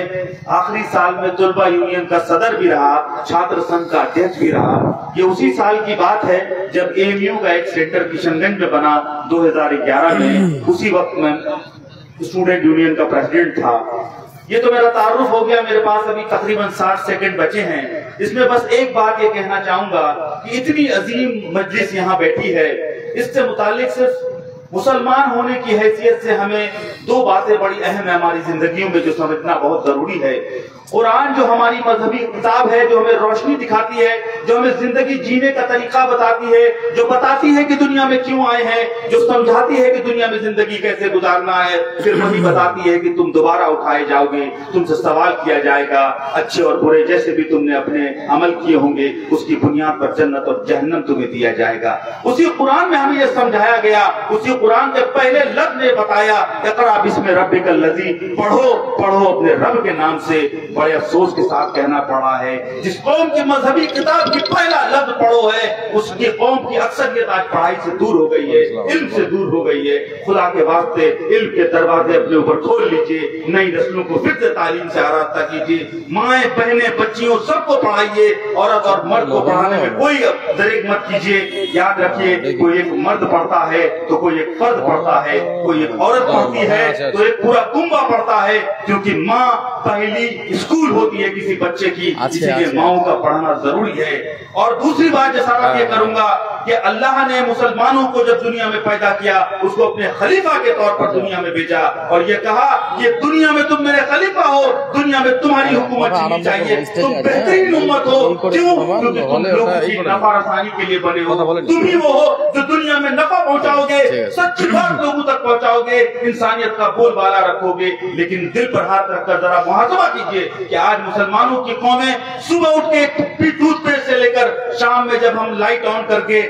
Speaker 7: आखिरी साल में तुलबा यूनियन का सदर भी रहा, छात्र संघ का अध्यक्ष भी रहा। ये उसी साल की बात है जब AMU का एक सेंटर किशनगंज में बना 2011 में। उसी वक्त मैं स्टूडेंट यूनियन का प्रेसिडेंट था। ये तो मेरा तारुफ हो गया। मेरे पास अभी तकरीबन 60 सेकंड बचे हैं। इसमें बस एक बात ये कहना चाहूंगा कि इतनी अजीम मजलिस यहाँ बैठी है, इससे मुतालिक सिर्फ मुसलमान होने की हैसियत से हमें 2 बातें बड़ी अहम है हमारी जिंदगियों में जो समझना बहुत जरूरी है। कुरान जो हमारी मजहबी किताब है, जो हमें रोशनी दिखाती है, जो हमें जिंदगी जीने का तरीका बताती है, जो बताती है कि दुनिया में क्यों आए हैं, जो समझाती है कि दुनिया में जिंदगी कैसे गुजारना है, फिर वही बताती है कि तुम दोबारा उठाए जाओगे, तुमसे सवाल किया जाएगा, अच्छे और बुरे जैसे भी तुमने अपने अमल किए होंगे उसकी बुनियाद पर जन्नत और जहन्नम तुम्हें दिया जाएगा। उसी कुरान में हमें यह समझाया गया, उसी कुरान के पहले लफ्ज़ ने बताया, इक़रा बिस्मि रब्बिकल लज़ी, पढ़ो पढ़ो अपने रब के नाम से। बड़े अफसोस के साथ कहना पड़ा है जिस कौम की मजहबी किताब की पहला लफ्ज़ पढ़ो है उसकी कौम की अक्सरियत आज पढ़ाई से दूर हो गई है, इल्म से दूर हो गई है। खुदा के वास्ते इल्म के दरवाजे अपने ऊपर खोल लीजिए, नई नस्लों को फिर से तालीम से आरास्ता कीजिए। माएँ बहनें बच्चियों सबको पढ़ाइए, औरत और मर्द को पढ़ाने में कोई दरेक मत कीजिए। याद रखिए, कोई एक मर्द पढ़ता है तो कोई एक फर्द पढ़ता है, कोई एक औरत पढ़ती है तो एक पूरा कुंबा पढ़ता है, क्योंकि माँ पहली स्कूल होती है किसी बच्चे की, इसीलिए माओं का पढ़ना जरूरी है। और दूसरी बात जैसा ये करूंगा कि अल्लाह ने मुसलमानों को जब दुनिया में पैदा किया उसको अपने खलीफा के तौर पर दुनिया में भेजा और ये कहा कि दुनिया में तुम मेरे खलीफा हो, दुनिया में तुम्हारी हुकूमत चलनी चाहिए, तुम बेहतरीन उम्मत हो। क्यों? क्योंकि तुम लोगों की नफा रसानी के लिए बने हो, तुम ही वो हो जो दुनिया में नफा पहुंचाओगे, सच्ची बात लोगों तक पहुंचाओगे, इंसानियत का बोलबाला रखोगे। लेकिन दिल पर हाथ रखकर जरा मुहासबा कीजिए कि आज मुसलमानों की कौमें सुबह उठ के टूथपेस्ट से लेकर शाम में जब हम लाइट ऑन करके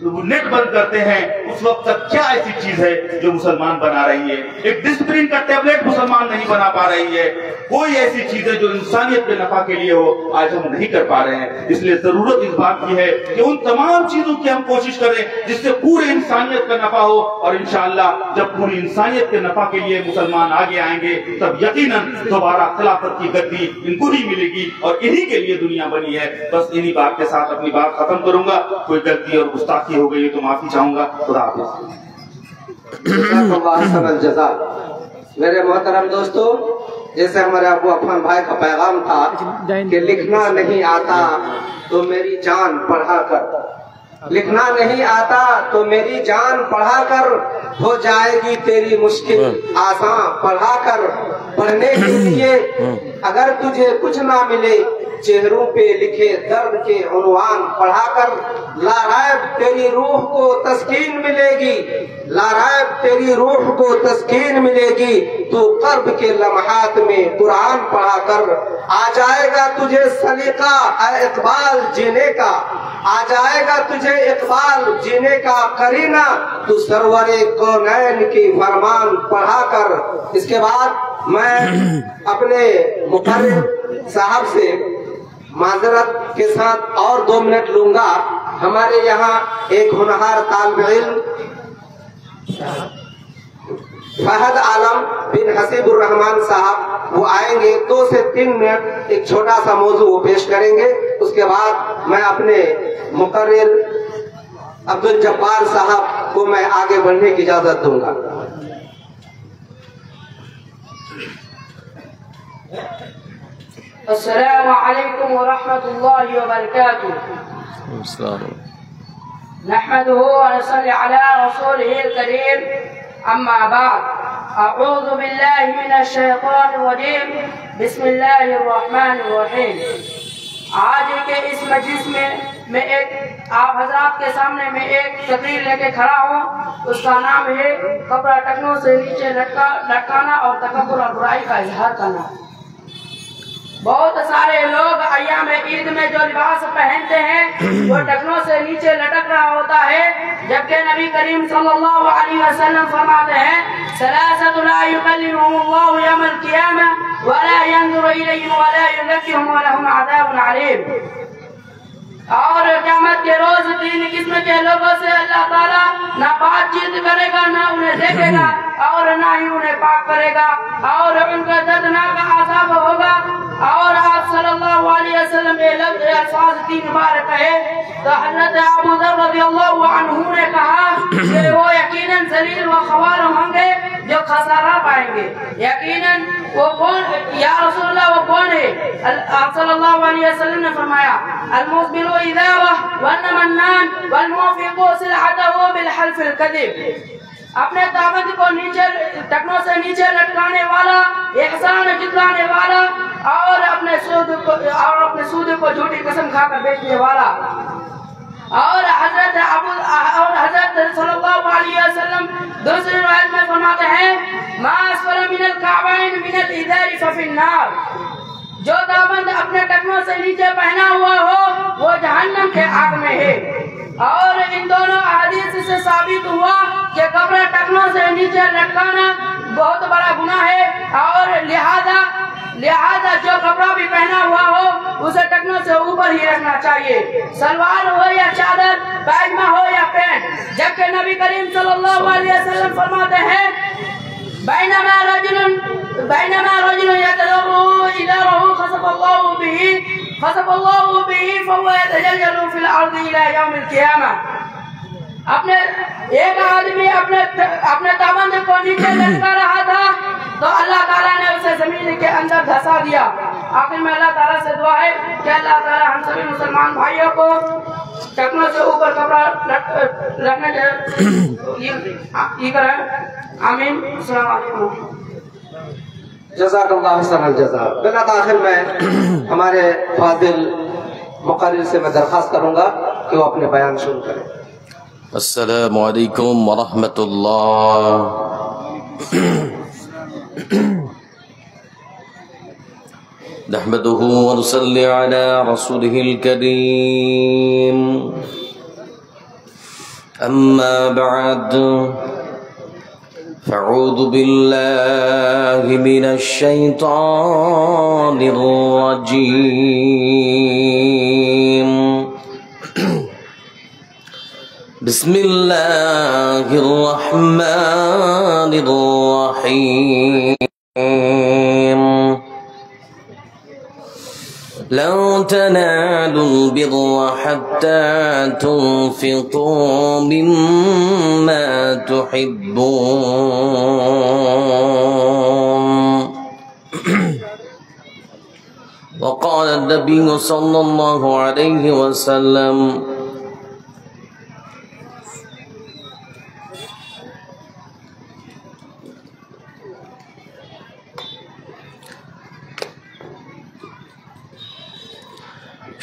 Speaker 7: नेट बंद करते हैं उस वक्त तक क्या ऐसी चीज है जो मुसलमान बना रही है? एक डिस्प्रिन का टैबलेट मुसलमान नहीं बना पा रही है। कोई ऐसी चीज है जो इंसानियत के नफा के लिए हो, आज हम नहीं कर पा रहे हैं। इसलिए जरूरत इस बात की है कि उन तमाम चीजों की हम कोशिश करें जिससे पूरे इंसानियत का नफा हो। और इंशाअल्लाह जब पूरी इंसानियत के नफा के लिए मुसलमान आगे आएंगे तब यकीनन दोबारा खिलाफत की गद्दी इनको ही मिलेगी और इन्हीं के लिए दुनिया बनी है। बस इन्हीं बात के साथ अपनी बात खत्म करूंगा। कोई गलती और गुस्ताखी हो गई तो माफी चाहूंगा। खुदा हाफिज़।
Speaker 3: मेरे मोहतरम दोस्तों, जैसे हमारे अबू अफान भाई का पैगाम था कि लिखना नहीं आता तो मेरी जान पढ़ा कर, लिखना नहीं आता तो मेरी जान पढ़ा कर, हो जाएगी तेरी मुश्किल आसान पढ़ा कर। पढ़ने के लिए अगर तुझे कुछ ना मिले, चेहरों पे लिखे दर्द के उन्वान पढ़ाकर, लारायब तेरी रूह को तस्कीन मिलेगी, लारायब तेरी रूह को तस्कीन मिलेगी। तू कर्ब के लम्हात में कुरान पढ़ाकर, आ जाएगा तुझे सलीका ऐ इकबाल जीने का, आ जाएगा तुझे इकबाल जीने का करीना, तू सरवरे कौनैन की फरमान पढ़ाकर। इसके बाद मैं अपने मुकर्रिर साहब से माजरत के साथ और 2 मिनट लूंगा। हमारे यहाँ एक होनहार तालिब इल्म फहद आलम बिन हसीबुर रहमान साहब वो आएंगे, 2 से 3 मिनट एक छोटा सा मौजू पेश करेंगे। उसके बाद मैं अपने मुकर्रिर अब्दुल जब्बार साहब को मैं आगे बढ़ने की इजाजत दूंगा।
Speaker 8: अस्सलामु अलैकुम व रहमतुल्लाहि व बरकातुहू। नहमदुहु व नसल्ली अला रसूलिहिल करीम, अम्मा बाद। अऊज़ु बिल्लाहि मिनश शैतानिर रजीम, बिस्मिल्लाहिर रहमानिर रहीम। आज के इस मजलिस में मैं एक आप हजरात के सामने में एक तकरीर लेके खड़ा हूँ। उसका नाम है कपड़ा टखनों से नीचे लटकाना और तकब्बुर और बुराई का इजहार करना। बहुत सारे लोग अय्याम ईद में जो लिबास पहनते हैं वो टखनों से नीचे लटक रहा होता है, जबकि नबी करीम सल्लल्लाहु अलैहि वसल्लम फरमाते हैं सलासतु ला युकल्लिमुहुमुल्लाहु यौमल क़ियामह व ला यंज़ुरु इलैहिम व ला युज़क्किहुम व लहुम अज़ाबुन अलीम। और क़यामत के रोज 3 किस्म के लोगों से अल्लाह ताला ना बातचीत करेगा, ना उन्हें देखेगा और ना ही उन्हें पाक करेगा, और उनका दर्दनाक अज़ाब होगा। और आप सल्लल्लाहु अलैहि वसल्लम ये लफ्ज़ अल्फाज 3 बार कहे तो हज़रत अबू ज़र रज़ियल्लाहु अन्हु ने कहा कि वो यकीनन ज़लील व ख़वार होंगे जो खसारा पाएंगे। यकीनन वो कौन, या रसूलल्लाह वो कौन है? आप सल्लल्लाहु अलैहि वसल्लम ने फरमाया अल-मुस्बिलु इज़ारह वल-मन्नान वल-मुफ़िक़ु सिलअतहु बिल-हल्फ़िल कज़िब। अपने दावत को नीचे टखनों से नीचे लटकाने वाला, एहसान जितलाने वाला और अपने सूद को झूठी कसम खाकर बेचने वाला। और हजरत सल्लल्लाहु अलैहि वसल्लम दूसरी रिवायत में फरमाते हैं मा अस्फल मिनल काबैन मिनल इज़ारि फफिन्नार। जो दामन अपने टखनों से नीचे पहना हुआ हो वो जहन्नम के आग में है। और इन दोनों अहदीस से साबित हुआ कि कपड़ा टखनों से नीचे लटकाना बहुत बड़ा गुनाह है, और लिहाजा जो कपड़ा भी पहना हुआ हो उसे टखनों से ऊपर ही रखना चाहिए, सलवार हो या चादर, पायजामा हो या पैंट। जबकि नबी करीम सल्लल्लाहु अलैहि वसल्लम फरमाते हैं बैनमा रजुलन यतदर्रु इज़ारहु खसफल्लाहु बिही फहुव यतजल्जलु फिल अर्दि इला यौमिल क़ियामह। अपने एक आदमी अपने दामन को नीचे लटका रहा था तो अल्लाह ताला ने उसे जमीन के अंदर धंसा दिया। आखिर में अल्लाह ताला से दुआ है कि अल्लाह ताला हम सभी मुसलमान भाइयों को टखनों से ऊपर कपड़ा रखने के करें। आमीन। अस्सलाम वालेकुम।
Speaker 3: जज़ाकल्लाहु खैरल जज़ा। बिला ताखिर में हमारे फाजिल मुकर्रिर से मैं दरख्वास्त करूंगा कि वो अपने बयान शुरू करें।
Speaker 9: अस्सलामु अलैकुम व रहमतुल्लाह। नहमदुहु व नुसल्ली अला रसूलिहिल करीम, अम्मा बअद, फ़अऊज़ु बिल्लाहि मिनश शैतानिर रजीम। बिस्मिल्लाहिर रहमानिर रहीम। लन तनालुल बिर्रा हत्ता तुन्फ़िक़ू मिम्मा तुहिब्बून। وقال النبي صلى الله عليه وسلم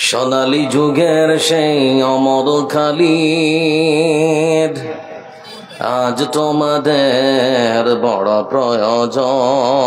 Speaker 9: সোনালী যুগের সেই অমর খালিদ আজ তোমাদের বড় প্রয়োজন।